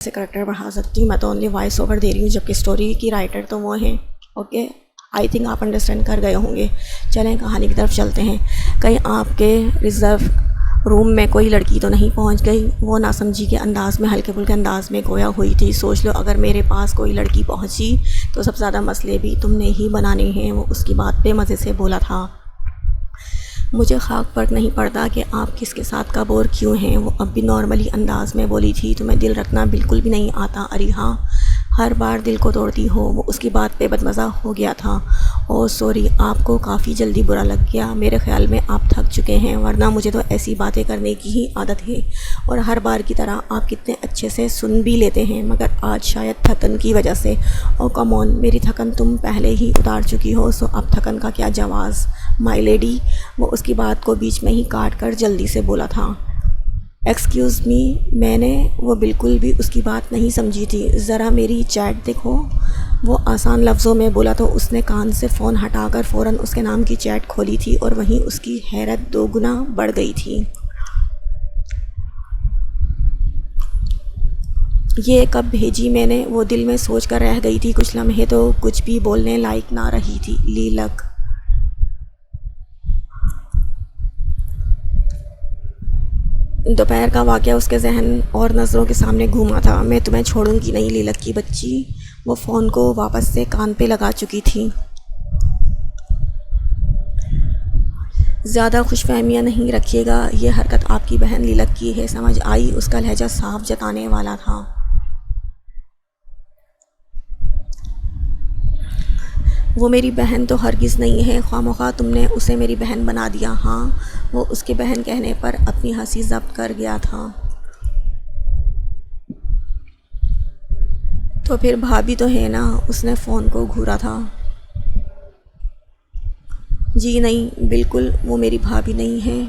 سے کریکٹر بڑھا سکتی ہوں، میں تو اونلی وائس اوور دے رہی ہوں، جبکہ اسٹوری کی رائٹر تو وہ ہیں. اوکے، آئی تھنک آپ انڈرسٹینڈ کر گئے ہوں گے. چلیں کہانی کی طرف چلتے ہیں. کہیں آپ کے ریزرو روم میں کوئی لڑکی تو نہیں پہنچ گئی؟ وہ ناسمجھی کے انداز میں، ہلکے پھلکے انداز میں گویا ہوئی تھی. سوچ لو اگر میرے پاس کوئی لڑکی پہنچی تو سب سے زیادہ مسئلے بھی تم نے ہی بنانے ہیں. وہ اس کی بات پہ مزے سے بولا تھا. مجھے خاک فرق نہیں پڑتا کہ آپ کس کے ساتھ کب اور کیوں ہیں. وہ اب بھی نارملی انداز میں بولی تھی. تمہیں دل رکھنا بالکل بھی نہیں آتا اریحا، ہر بار دل کو توڑتی ہو. وہ اس کی بات پہ بدمزہ ہو گیا تھا. اوہ سوری، آپ کو کافی جلدی برا لگ گیا. میرے خیال میں آپ تھک چکے ہیں، ورنہ مجھے تو ایسی باتیں کرنے کی ہی عادت ہے اور ہر بار کی طرح آپ کتنے اچھے سے سن بھی لیتے ہیں، مگر آج شاید تھکن کی وجہ سے. اوہ کم آن، میری تھکن تم پہلے ہی اتار چکی ہو، سو اب تھکن کا کیا جواز مائی لیڈی. وہ اس کی بات کو بیچ میں ہی کاٹ کر جلدی سے بولا تھا. ایکسکیوز می، میں نے وہ بالکل بھی اس کی بات نہیں سمجھی تھی. ذرا میری چیٹ دیکھو. وہ آسان لفظوں میں بولا تو اس نے کان سے فون ہٹا کر فوراً اس کے نام کی چیٹ کھولی تھی اور وہیں اس کی حیرت دو گنا بڑھ گئی تھی. یہ کب بھیجی میں نے؟ وہ دل میں سوچ کر رہ گئی تھی. کچھ لمحے تو کچھ بھی بولنے لائق نہ رہی تھی. لیلک دوپہر کا واقعہ اس کے ذہن اور نظروں کے سامنے گھوما تھا. میں تمہیں چھوڑوں گی نہیں لیلک کی بچی. وہ فون کو واپس سے کان پہ لگا چکی تھی. زیادہ خوش فہمیاں نہیں رکھیے گا، یہ حرکت آپ کی بہن لیلک کی ہے، سمجھ آئی؟ اس کا لہجہ صاف جتانے والا تھا. وہ میری بہن تو ہرگز نہیں ہے، خواہ تم نے اسے میری بہن بنا دیا. ہاں، وہ اس کے بہن کہنے پر اپنی ہنسی ضبط کر گیا تھا. تو پھر بھابھی تو ہے نا؟ اس نے فون کو گھورا تھا. جی نہیں، بالکل وہ میری بھابھی نہیں ہے.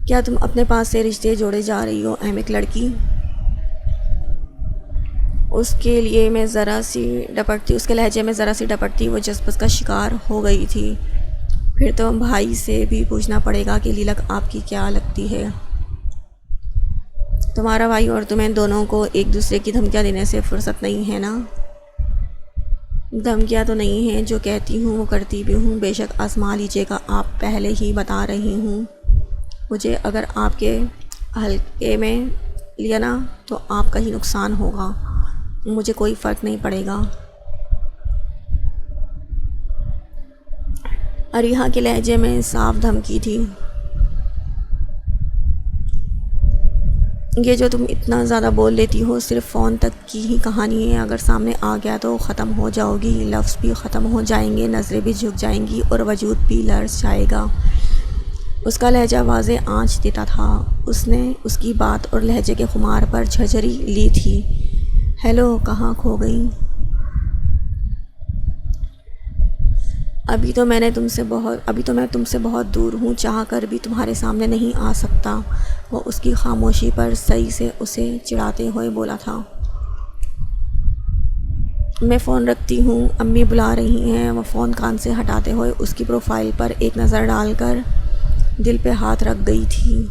کیا تم اپنے پاس سے رشتے جوڑے جا رہی ہو احمق لڑکی؟ اس کے لہجے میں ذرا سی ڈپٹتی وہ جذبات کا شکار ہو گئی تھی. پھر تو بھائی سے بھی پوچھنا پڑے گا کہ لیلک آپ کی کیا لگتی ہے. تمہارا بھائی اور تمہیں دونوں کو ایک دوسرے کی دھمکیاں دینے سے فرصت نہیں ہے نا؟ دھمکیاں تو نہیں ہیں، جو کہتی ہوں وہ کرتی بھی ہوں. بے شک آزما لیجیے گا، آپ پہلے ہی بتا رہی ہوں. مجھے اگر آپ کے حلقے میں لیا نا تو آپ کا ہی نقصان ہوگا، مجھے کوئی فرق نہیں پڑے گا. اریحا کے لہجے میں صاف دھمکی تھی. یہ جو تم اتنا زیادہ بول لیتی ہو صرف فون تک کی ہی کہانی ہے، اگر سامنے آ گیا تو ختم ہو جاؤ گی. لفظ بھی ختم ہو جائیں گے، نظریں بھی جھک جائیں گی اور وجود بھی لرز جائے گا. اس کا لہجہ واضح آنچ دیتا تھا. اس نے اس کی بات اور لہجے کے خمار پر جھرجھری لی تھی. ہیلو، کہاں کھو گئی؟ ابھی تو میں تم سے بہت دور ہوں، چاہ کر بھی تمہارے سامنے نہیں آ سکتا. وہ اس کی خاموشی پر صحیح سے اسے چڑھاتے ہوئے بولا تھا. میں فون رکھتی ہوں، امی بلا رہی ہیں. وہ فون کان سے ہٹاتے ہوئے اس کی پروفائل پر ایک نظر ڈال کر دل پہ ہاتھ رکھ گئی تھی.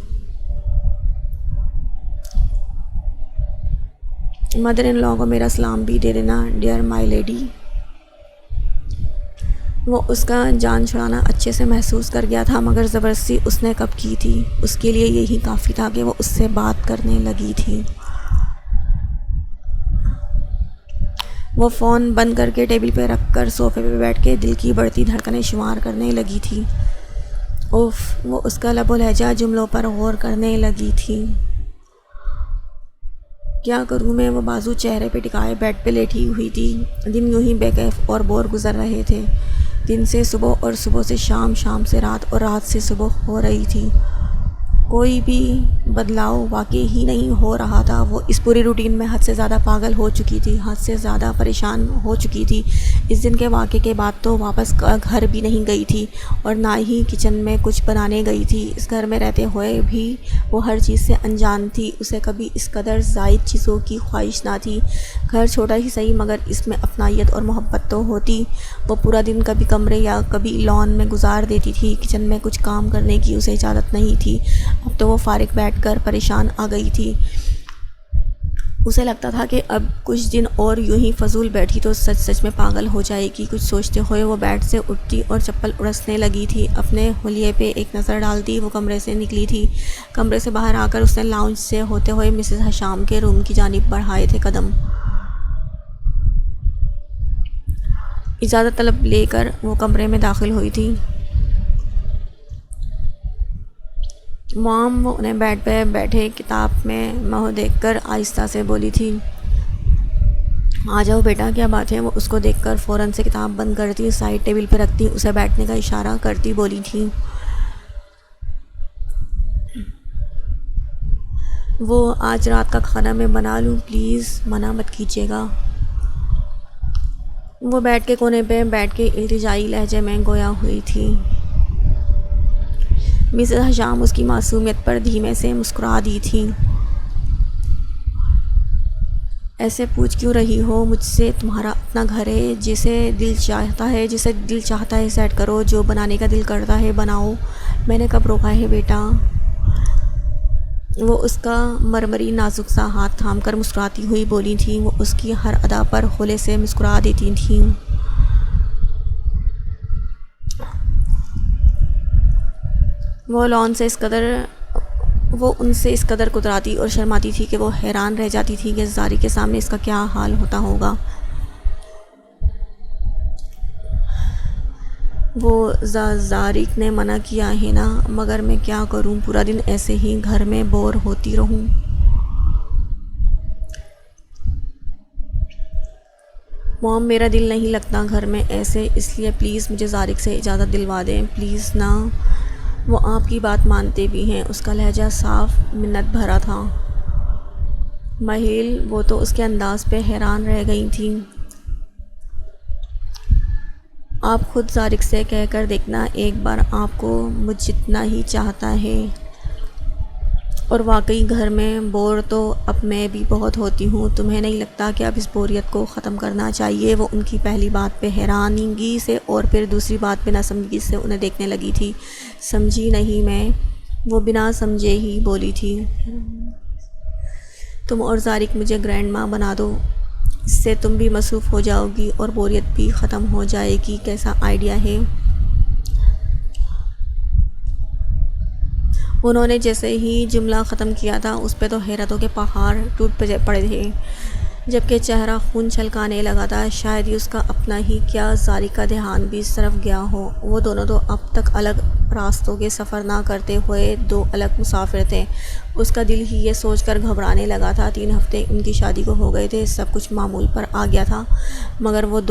مدر ان لاء کو میرا سلام بھی دے دینا، ڈیئر مائی لیڈی. وہ اس کا جان چھڑانا اچھے سے محسوس کر گیا تھا، مگر زبردستی اس نے کب کی تھی؟ اس کے لیے یہی کافی تھا کہ وہ اس سے بات کرنے لگی تھی. وہ فون بند کر کے ٹیبل پہ رکھ کر صوفے پہ بیٹھ کے دل کی بڑھتی دھڑکنیں شمار کرنے لگی تھی. اوف، وہ اس کا لب و لہجہ، جملوں پر غور کرنے لگی تھی. کیا کروں میں؟ وہ بازو چہرے پہ ٹکائے بیڈ پہ لیٹی ہوئی تھی. دن یوں ہی بے کیف اور بور گزر رہے تھے. دن سے صبح اور صبح سے شام، شام سے رات اور رات سے صبح ہو رہی تھی. کوئی بھی بدلاؤ واقع ہی نہیں ہو رہا تھا. وہ اس پوری روٹین میں حد سے زیادہ پاگل ہو چکی تھی، حد سے زیادہ پریشان ہو چکی تھی. اس دن کے واقعے کے بعد تو واپس گھر بھی نہیں گئی تھی اور نہ ہی کچن میں کچھ بنانے گئی تھی. اس گھر میں رہتے ہوئے بھی وہ ہر چیز سے انجان تھی. اسے کبھی اس قدر زائد چیزوں کی خواہش نہ تھی. گھر چھوٹا ہی صحیح، مگر اس میں اپنائیت اور محبت تو ہوتی. وہ پورا دن کبھی کمرے یا کبھی لان میں گزار دیتی تھی. کچن میں کچھ کام کرنے کی اسے اجازت نہیں تھی. اب تو وہ فارغ بیٹھ ہٹ کر پریشان آ گئی تھی۔ اسے لگتا تھا کہ اب کچھ دن اور یوں ہی فضول بیٹھی تو سچ سچ میں پاگل ہو جائے گی۔ کچھ سوچتے ہوئے وہ بیڈ سے اٹھتی اور چپل اڑسنے لگی تھی۔ اپنے حلیے پہ ایک نظر ڈالتی وہ کمرے سے نکلی تھی۔ کمرے سے باہر آ کر اس نے لاؤنج سے ہوتے ہوئے مسز ہشام کے روم کی جانب بڑھائے تھے قدم۔ اجازت طلب لے کر وہ کمرے میں داخل ہوئی تھی۔ مام وہ انہیں بیڈ پہ بیٹھے کتاب میں منہ دیکھ کر آہستہ سے بولی تھی، آ جاؤ بیٹا کیا بات ہے؟ وہ اس کو دیکھ کر فوراً سے کتاب بند کرتی، سائڈ ٹیبل پہ رکھتی، اسے بیٹھنے کا اشارہ کرتی بولی تھی، وہ آج رات کا کھانا میں بنا لوں پلیز، منع مت کیجیے گا۔ وہ بیڈ کے کونے پہ بیٹھ کے التجائی لہجے میں گویا ہوئی تھی۔ مسز ہشام اس کی معصومیت پر دھیمے سے مسکرا دی تھی۔ ایسے پوچھ کیوں رہی ہو مجھ سے؟ تمہارا اپنا گھر ہے، جسے دل چاہتا ہے سیٹ کرو، جو بنانے کا دل کرتا ہے بناؤ، میں نے کب روکا ہے بیٹا؟ وہ اس کا مرمری نازک سا ہاتھ تھام کر مسکراتی ہوئی بولی تھی۔ وہ اس کی ہر ادا پر ہولے سے مسکرا دیتی تھیں۔ وہ ان سے اس قدر کتراتی اور شرماتی تھی کہ وہ حیران رہ جاتی تھی کہ زاری کے سامنے اس کا کیا حال ہوتا ہوگا۔ وہ زارق نے منع کیا ہے نا، مگر میں کیا کروں، پورا دن ایسے ہی گھر میں بور ہوتی رہوں۔ موم میرا دل نہیں لگتا گھر میں ایسے، اس لیے پلیز مجھے زارق سے اجازت دلوا دیں پلیز نا۔ وہ آپ کی بات مانتے بھی ہیں، اس کا لہجہ صاف منت بھرا تھا۔ مہیل وہ تو اس کے انداز پہ حیران رہ گئی تھیں۔ آپ خود زارق سے کہہ کر دیکھنا ایک بار، آپ کو مجھ جتنا ہی چاہتا ہے، اور واقعی گھر میں بور تو اب میں بھی بہت ہوتی ہوں، تمہیں نہیں لگتا کہ اب اس بوریت کو ختم کرنا چاہیے؟ وہ ان کی پہلی بات پہ حیرانگی سے اور پھر دوسری بات پہ ناسمجھی سے انہیں دیکھنے لگی تھی۔ سمجھی نہیں میں، وہ بنا سمجھے ہی بولی تھی، تم اور زارق مجھے گرینڈ ماں بنا دو، اس سے تم بھی مصروف ہو جاؤ گی اور بوریت بھی ختم ہو جائے گی۔ کیسا آئیڈیا ہے؟ انہوں نے جیسے ہی جملہ ختم کیا تھا اس پہ تو حیرتوں کے پہاڑ ٹوٹ پڑے تھے، جبکہ چہرہ خون چھلکانے لگا تھا۔ شاید ہی اس کا اپنا ہی کیا زارق کا دھیان بھی اس طرف گیا ہو۔ وہ دونوں تو اب تک الگ راستوں کے سفر نہ کرتے ہوئے دو الگ مسافر تھے۔ اس کا دل ہی یہ سوچ کر گھبرانے لگا تھا 3 ہفتے ان کی شادی کو ہو گئے تھے، سب کچھ معمول پر آ گیا تھا، مگر وہ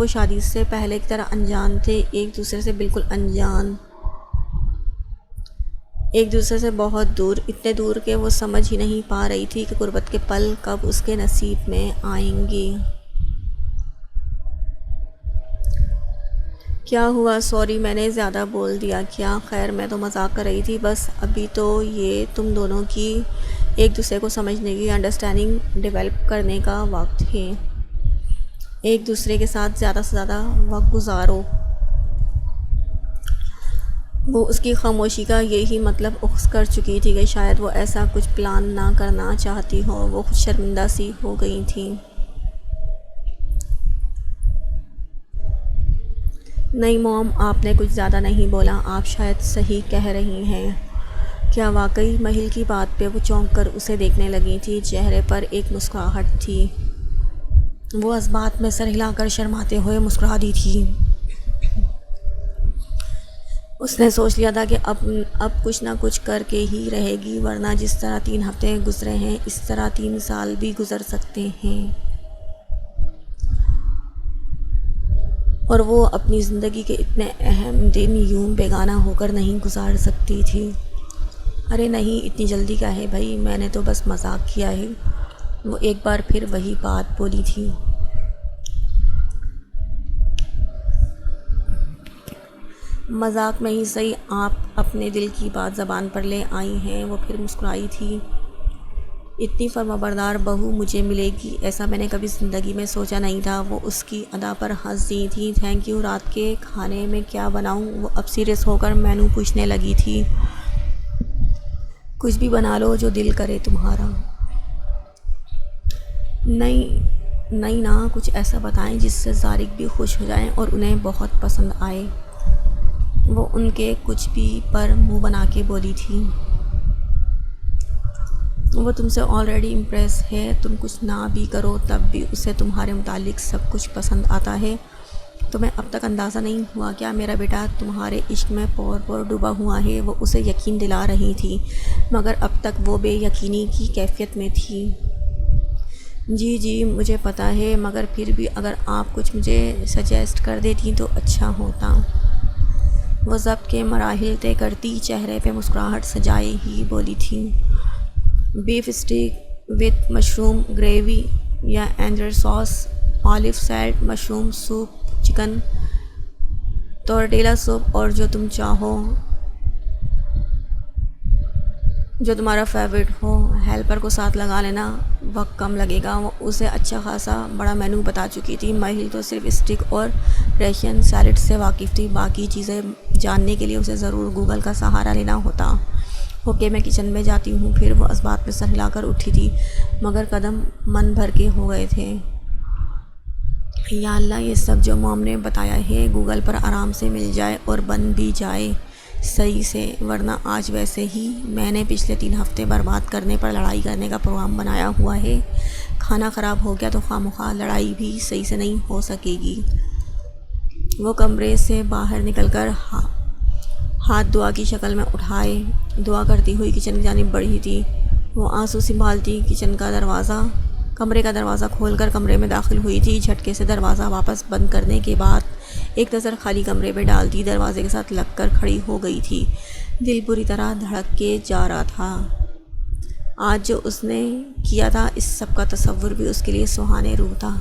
شادی سے پہلے کی طرح انجان تھے، ایک دوسرے سے بالکل انجان، ایک دوسرے سے بہت دور، اتنے دور کہ وہ سمجھ ہی نہیں پا رہی تھی کہ غربت کے پل کب اس کے نصیب میں آئیں گے۔ کیا ہوا؟ سوری میں نے زیادہ بول دیا کیا؟ خیر میں تو مذاق کر رہی تھی، بس ابھی تو یہ تم دونوں کی ایک دوسرے کو سمجھنے کی، انڈرسٹینڈنگ ڈیولپ کرنے کا وقت ہے، ایک دوسرے کے ساتھ زیادہ سے زیادہ وقت گزارو۔ وہ اس کی خاموشی کا یہی مطلب اخذ کر چکی تھی کہ شاید وہ ایسا کچھ پلان نہ کرنا چاہتی ہو۔ وہ خود شرمندہ سی ہو گئی تھیں۔ نہیں موم، آپ نے کچھ زیادہ نہیں بولا، آپ شاید صحیح کہہ رہی ہیں۔ کیا واقعی؟ مہیل کی بات پہ وہ چونک کر اسے دیکھنے لگی تھی، چہرے پر ایک مسکراہٹ تھی۔ وہ اس بات میں سر ہلا کر شرماتے ہوئے مسکرا دی تھی۔ اس نے سوچ لیا تھا کہ اب کچھ نہ کچھ کر کے ہی رہے گی، ورنہ جس طرح 3 ہفتے گزرے ہیں اس طرح 3 سال بھی گزر سکتے ہیں، اور وہ اپنی زندگی کے اتنے اہم دن یوں بیگانہ ہو کر نہیں گزار سکتی تھی۔ ارے نہیں، اتنی جلدی کیا ہے بھائی، میں نے تو بس مذاق کیا ہے۔ وہ ایک بار پھر وہی بات بولی تھی۔ مذاق میں ہی صحیح، آپ اپنے دل کی بات زبان پر لے آئی ہیں۔ وہ پھر مسکرائی تھی۔ اتنی فرمانبردار بہو مجھے ملے گی ایسا میں نے کبھی زندگی میں سوچا نہیں تھا۔ وہ اس کی ادا پر ہنس دی تھی۔ تھینک یو، رات کے کھانے میں کیا بناؤں؟ وہ اب سیریس ہو کر مینو پوچھنے لگی تھی۔ کچھ بھی بنا لو جو دل کرے تمہارا. نہیں نا کچھ ایسا بتائیں جس سے زارق بھی خوش ہو جائیں اور انہیں بہت پسند آئے. وہ ان کے کچھ بھی پر منہ بنا کے بولی تھی. وہ تم سے آلریڈی امپریس ہے. تم کچھ نہ بھی کرو تب بھی اسے تمہارے متعلق سب کچھ پسند آتا ہے. تمہیں اب تک اندازہ نہیں ہوا کیا میرا بیٹا تمہارے عشق میں پور پور ڈوبا ہوا ہے. وہ اسے یقین دلا رہی تھی مگر اب تک وہ بے یقینی کی کیفیت میں تھی. جی مجھے پتہ ہے مگر پھر بھی اگر آپ کچھ مجھے سجیسٹ کر دیتی تو اچھا ہوتا. وہ ضبط کے مراحل طے کرتی چہرے پہ مسکراہٹ سجائے ہی بولی تھی. Beef steak with mushroom gravy یا اینجر sauce, olive salad, mushroom soup, chicken tortilla soup اور جو تم چاہو، جو تمہارا فیوریٹ ہو. ہیلپر کو ساتھ لگا لینا، وقت کم لگے گا. وہ اسے اچھا خاصا بڑا مینو بتا چکی تھی. مہل تو صرف اسٹیک اور ریشین سیلڈ سے واقف تھی. باقی چیزیں جاننے کے لیے اسے ضرور گوگل کا سہارا لینا ہوتا. اوکے میں کچن میں جاتی ہوں. پھر وہ اسباق میں سر ہلا کر اٹھی تھی مگر قدم من بھر کے ہو گئے تھے. یا اللہ یہ سب جو موم نے بتایا ہے گوگل پر آرام سے مل جائے اور بن بھی جائے صحیح سے، ورنہ آج ویسے ہی میں نے پچھلے 3 ہفتے برباد کرنے پر لڑائی کرنے کا پروگرام بنایا ہوا ہے. کھانا خراب ہو گیا تو خواہ لڑائی بھی صحیح سے نہیں ہو سکے گی. وہ کمرے سے باہر نکل کر ہاتھ دعا کی شکل میں اٹھائے دعا کرتی ہوئی کچن کی جانب بڑھی تھی. وہ آنسو سنبھالتی کمرے کا دروازہ کھول کر کمرے میں داخل ہوئی تھی. جھٹکے سے دروازہ واپس بند کرنے کے بعد ایک نظر خالی کمرے پہ ڈالتی دروازے کے ساتھ لگ کر کھڑی ہو گئی تھی. دل بری طرح دھڑک کے جا رہا تھا. آج جو اس نے کیا تھا اس سب کا تصور بھی اس کے لیے سہانے روح تھا.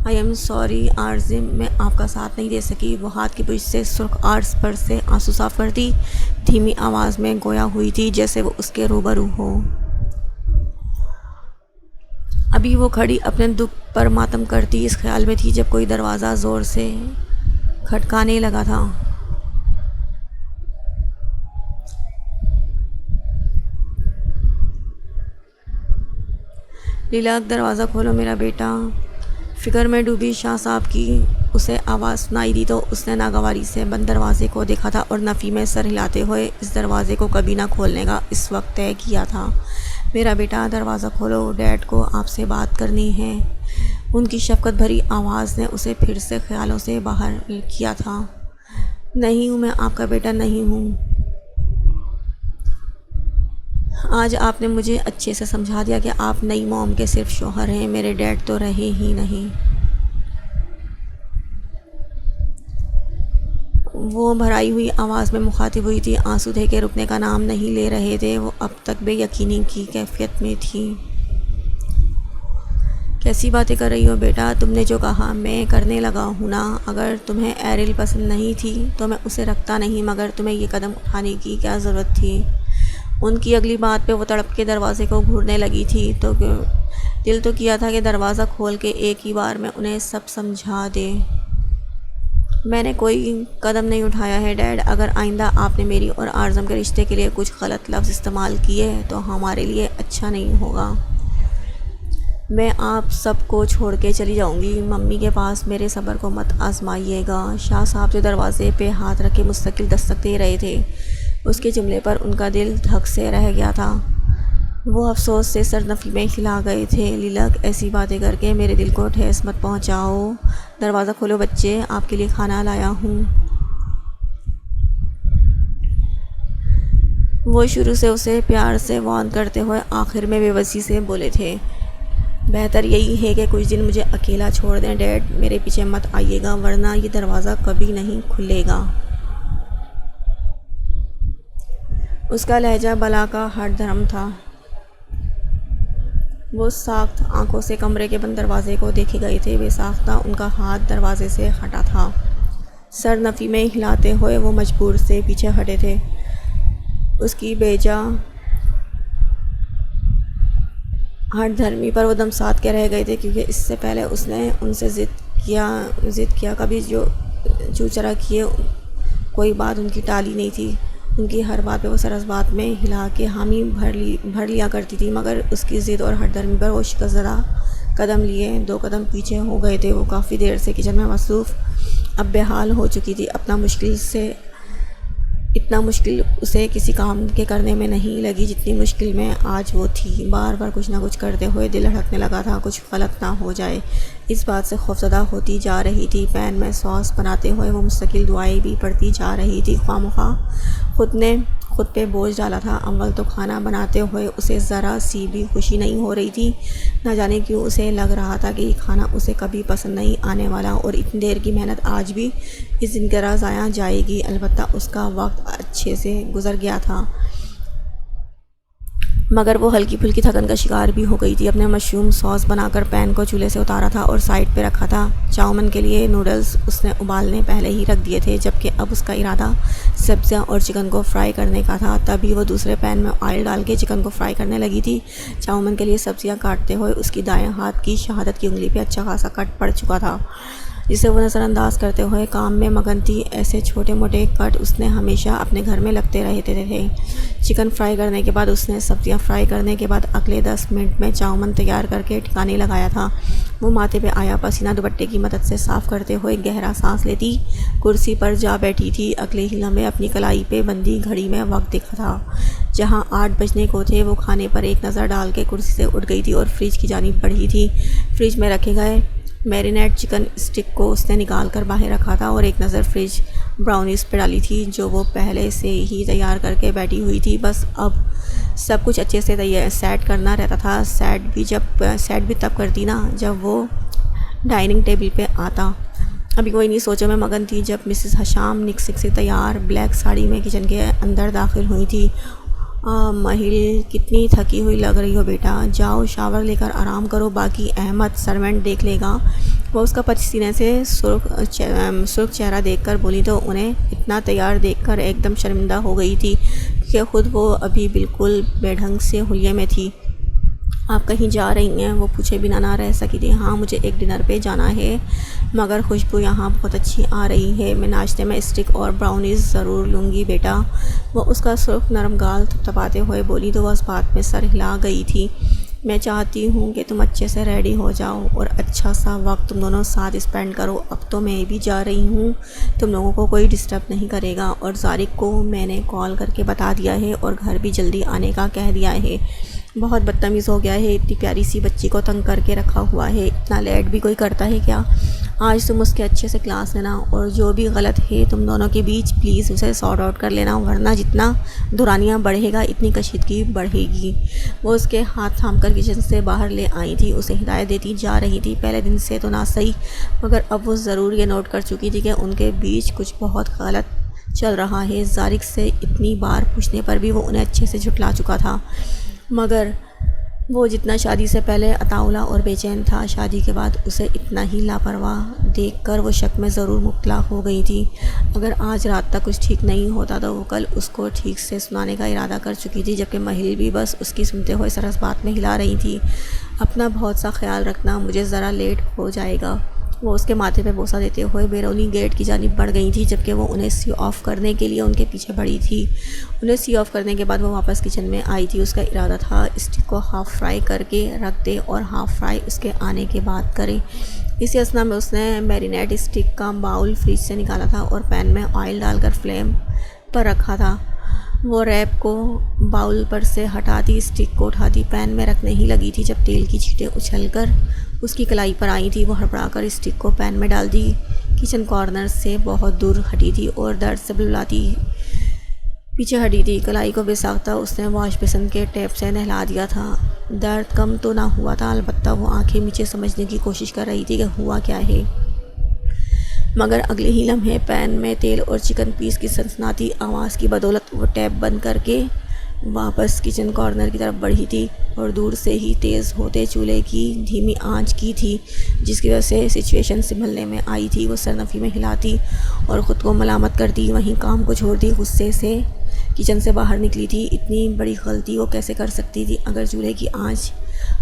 آئی ایم سوری عارضم، میں آپ کا ساتھ نہیں دے سکی. وہ ہاتھ کی پشت سے سرخ آرس پر سے آنسو صاف کرتی دھیمی آواز میں گویا ہوئی تھی جیسے وہ اس کے روبرو ہو. ابھی وہ کھڑی اپنے دکھ پر ماتم کرتی اس خیال میں تھی جب کوئی دروازہ زور سے کھٹکانے لگا تھا. لیلاک دروازہ کھولو میرا بیٹا. فکر میں ڈوبی شاہ صاحب کی اسے آواز سنائی دی تو اس نے ناگواری سے بند دروازے کو دیکھا تھا اور نفی میں سر ہلاتے ہوئے اس دروازے کو کبھی نہ کھولنے کا اس وقت طے کیا تھا. میرا بیٹا دروازہ کھولو، ڈیڈ کو آپ سے بات کرنی ہے. ان کی شفقت بھری آواز نے اسے پھر سے خیالوں سے باہر کیا تھا. نہیں ہوں، میں آپ کا بیٹا نہیں ہوں. آج آپ نے مجھے اچھے سے سمجھا دیا کہ آپ نئی موم کے صرف شوہر ہیں، میرے ڈیڈ تو رہے ہی نہیں. وہ بھرائی ہوئی آواز میں مخاطب ہوئی تھی. آنسو دے کے رکنے کا نام نہیں لے رہے تھے. وہ اب تک بے یقینی کی کیفیت میں تھی. کیسی باتیں کر رہی ہو بیٹا؟ تم نے جو کہا میں کرنے لگا ہوں نا. اگر تمہیں ایرل پسند نہیں تھی تو میں اسے رکھتا نہیں، مگر تمہیں یہ قدم اٹھانے کی کیا ضرورت تھی؟ ان کی اگلی بات پہ وہ تڑپ کے دروازے کو گھورنے لگی تھی. تو دل تو کیا تھا کہ دروازہ کھول کے ایک ہی بار میں انہیں سب سمجھا دے. میں نے کوئی قدم نہیں اٹھایا ہے ڈیڈ. اگر آئندہ آپ نے میری اور عارضم کے رشتے کے لیے کچھ غلط لفظ استعمال کیے تو ہمارے لیے اچھا نہیں ہوگا. میں آپ سب کو چھوڑ کے چلی جاؤں گی. ممی کے پاس میرے صبر کو مت آزمائیے گا. شاہ صاحب جو دروازے پہ ہاتھ رکھ کے مستقل دستک دے رہے تھے، اس کے جملے پر ان کا دل دھک سے رہ گیا تھا. وہ افسوس سے سر نفی میں ہلا گئے تھے. لیلک ایسی باتیں کر کے میرے دل کو ٹھیس مت پہنچاؤ. دروازہ کھولو بچے، آپ کے لیے کھانا لایا ہوں. وہ شروع سے اسے پیار سے وارن کرتے ہوئے آخر میں بے بسی سے بولے تھے. بہتر یہی ہے کہ کچھ دن مجھے اکیلا چھوڑ دیں ڈیڈ. میرے پیچھے مت آئیے گا ورنہ یہ دروازہ کبھی نہیں کھلے گا. اس کا لہجہ بلا کا ہٹ دھرم تھا. وہ ساخت آنکھوں سے کمرے کے بند دروازے کو دیکھے گئے تھے. بے ساختہ ان کا ہاتھ دروازے سے ہٹا تھا. سر نفی میں ہلاتے ہوئے وہ مجبور سے پیچھے ہٹے تھے. اس کی بیجا ہٹ دھرمی پر وہ دم ساتھ کے رہ گئے تھے کیونکہ اس سے پہلے اس نے ان سے ضد کیا کبھی جو چرا کیے کوئی بات ان کی ٹالی نہیں تھی. ان کی ہر بات پہ وہ سرس بات میں ہلا کے حامی بھر لیا کرتی تھی، مگر اس کی ضد اور ہٹ درمی پر وہ شکست زدہ قدم لیے 2 قدم پیچھے ہو گئے تھے۔ وہ کافی دیر سے کچن میں مصروف اب بے حال ہو چکی تھی۔ اتنا مشکل اسے کسی کام کے کرنے میں نہیں لگی جتنی مشکل میں آج وہ تھی۔ بار بار کچھ نہ کچھ کرتے ہوئے دل دھڑکنے لگا تھا، کچھ غلط نہ ہو جائے، اس بات سے خوفزدہ ہوتی جا رہی تھی۔ پین میں ساس بناتے ہوئے وہ مستقل دعائیں بھی پڑھتی جا رہی تھی۔ خواہ خود پہ بوجھ ڈالا تھا۔ اول تو کھانا بناتے ہوئے اسے ذرا سی بھی خوشی نہیں ہو رہی تھی۔ نہ جانے کیوں اسے لگ رہا تھا کہ یہ کھانا اسے کبھی پسند نہیں آنے والا، اور اتنی دیر کی محنت آج بھی اس دن کی طرح ضائع جائے گی۔ البتہ اس کا وقت اچھے سے گزر گیا تھا، مگر وہ ہلکی پھلکی تھکن کا شکار بھی ہو گئی تھی۔ اپنے مشروم ساس بنا کر پین کو چولہے سے اتارا تھا اور سائڈ پہ رکھا تھا۔ چاؤمن کے لیے نوڈلز اس نے ابالنے پہلے ہی رکھ دیے تھے، جبکہ اب اس کا ارادہ سبزیاں اور چکن کو فرائی کرنے کا تھا۔ تبھی وہ دوسرے پین میں آئل ڈال کے چکن کو فرائی کرنے لگی تھی۔ چاؤمن کے لیے سبزیاں کاٹتے ہوئے اس کی دائیں ہاتھ کی شہادت کی انگلی پہ اچھا خاصا کٹ پڑ چکا تھا، جسے وہ نظر انداز کرتے ہوئے کام میں مگن تھی۔ ایسے چھوٹے موٹے کٹ اس نے ہمیشہ اپنے گھر میں لگتے رہتے تھے۔ چکن فرائی کرنے کے بعد اس نے سبزیاں فرائی کرنے کے بعد اگلے 10 منٹ میں چاؤمن تیار کر کے ٹھکانے لگایا تھا۔ وہ ماتھے پہ آیا پسینہ دوپٹے کی مدد سے صاف کرتے ہوئے گہرا سانس لیتی کرسی پر جا بیٹھی تھی۔ اگلے ہی لمحے اپنی کلائی پہ بندی گھڑی میں وقت دیکھا تھا۔ جہاں 8 بجنے کو تھے، وہ کھانے پر ایک نظر ڈال کے کرسی سے اٹھ گئی تھی اور فریج کی جانب بڑھی تھی۔ فریج میں رکھے گئے میرینیٹ چکن اسٹک کو اس نے نکال کر باہر رکھا تھا اور ایک نظر فریج براؤنیز پہ ڈالی تھی، جو وہ پہلے سے ہی تیار کر کے بیٹھی ہوئی تھی۔ بس اب سب کچھ اچھے سے سیٹ کرنا رہتا تھا۔ سیٹ بھی تب کرتی نا جب وہ ڈائننگ ٹیبل پہ آتا۔ ابھی کوئی نہیں سوچوں میں مگن تھی جب مسز حشام نکسک سے تیار بلیک ساڑی میں کچن کے اندر داخل ہوئی تھی۔ مہل کتنی تھکی ہوئی لگ رہی ہو بیٹا، جاؤ شاور لے کر آرام کرو، باقی احمد سرونٹ دیکھ لے گا۔ وہ اس کا پسینے سے سرخ چہرہ دیکھ کر بولی تو انہیں اتنا تیار دیکھ کر ایک دم شرمندہ ہو گئی تھی کہ خود وہ ابھی بالکل بے ڈھنگ سے حلیے میں تھی۔ آپ کہیں جا رہی ہیں؟ وہ پوچھے بنا نہ رہ سکی تھی۔ ہاں مجھے ایک ڈنر پہ جانا ہے، مگر خوشبو یہاں بہت اچھی آ رہی ہے، میں ناشتے میں اسٹک اور براؤنیز ضرور لوں گی بیٹا۔ وہ اس کا سرخ نرم گال تھپتھپاتے ہوئے بولی تو وہ اس بات میں سر ہلا گئی تھی۔ میں چاہتی ہوں کہ تم اچھے سے ریڈی ہو جاؤ اور اچھا سا وقت تم دونوں ساتھ اسپینڈ کرو۔ اب تو میں بھی جا رہی ہوں، تم لوگوں کو کوئی ڈسٹرب نہیں کرے گا، اور زارق کو میں نے کال کر کے بتا دیا ہے اور گھر بھی جلدی آنے کا کہہ دیا ہے۔ بہت بدتمیز ہو گیا ہے، اتنی پیاری سی بچی کو تنگ کر کے رکھا ہوا ہے، اتنا لیٹ بھی کوئی کرتا ہے کیا؟ آج تم اس کے اچھے سے کلاس لینا، اور جو بھی غلط ہے تم دونوں کے بیچ پلیز اسے سارٹ آؤٹ کر لینا، ورنہ جتنا دورانیہ بڑھے گا اتنی کشیدگی بڑھے گی۔ وہ اس کے ہاتھ تھام کر کچن سے باہر لے آئی تھی، اسے ہدایت دیتی جا رہی تھی۔ پہلے دن سے تو نہ صحیح، مگر اب وہ ضرور یہ نوٹ کر چکی تھی کہ ان کے بیچ کچھ بہت غلط چل رہا ہے۔ زارق سے اتنی بار پوچھنے پر بھی وہ انہیں اچھے سے جھٹلا چکا تھا، مگر وہ جتنا شادی سے پہلے اطاولہ اور بے چین تھا، شادی کے بعد اسے اتنا ہی لاپرواہ دیکھ کر وہ شک میں ضرور مبتلا ہو گئی تھی۔ اگر آج رات تک کچھ ٹھیک نہیں ہوتا تو وہ کل اس کو ٹھیک سے سنانے کا ارادہ کر چکی تھی، جبکہ مہل بھی بس اس کی سنتے ہوئے سرس بات میں ہلا رہی تھی۔ اپنا بہت سا خیال رکھنا، مجھے ذرا لیٹ ہو جائے گا۔ وہ اس کے ماتھے پہ بوسہ دیتے ہوئے بیرونی گیٹ کی جانب بڑھ گئی تھی، جبکہ وہ انہیں سی آف کرنے کے لیے ان کے پیچھے بڑھی تھی۔ انہیں سی آف کرنے کے بعد وہ واپس کچن میں آئی تھی۔ اس کا ارادہ تھا اسٹک کو ہاف فرائی کر کے رکھ دے اور ہاف فرائی اس کے آنے کے بعد کرے۔ اسی اثنا میں اس نے میرینیٹ اسٹک کا باؤل فریج سے نکالا تھا اور پین میں آئل ڈال کر فلیم پر رکھا تھا۔ وہ ریپ کو باؤل پر سے ہٹاتی اسٹک کو اٹھاتی پین میں رکھنے ہی لگی تھی جب تیل کی چھینٹیں اچھل کر اس کی کلائی پر آئی تھی۔ وہ ہڑبڑا کر اسٹک کو پین میں ڈال دی، کچن کارنر سے بہت دور ہٹی تھی اور درد سے بلبلاتی پیچھے ہٹی تھی۔ کلائی کو بے ساختہ اس نے واش بیسن کے ٹیپ سے نہلا دیا تھا۔ درد کم تو نہ ہوا تھا، البتہ وہ آنکھیں نیچے سمجھنے کی کوشش کر رہی تھی کہ ہوا کیا ہے، مگر اگلے ہی لمحے پین میں تیل اور چکن پیس کی سنسناتی آواز کی بدولت وہ ٹیپ بند کر کے واپس کچن کارنر کی طرف بڑھی تھی اور دور سے ہی تیز ہوتے چولہے کی دھیمی آنچ کی تھی، جس کی وجہ سے سچویشن سنبھلنے میں آئی تھی۔ وہ سرنفی میں ہلاتی اور خود کو ملامت کرتی وہیں کام کو چھوڑتی غصے سے کچن سے باہر نکلی تھی۔ اتنی بڑی غلطی وہ کیسے کر سکتی تھی؟ اگر چولہے کی آنچ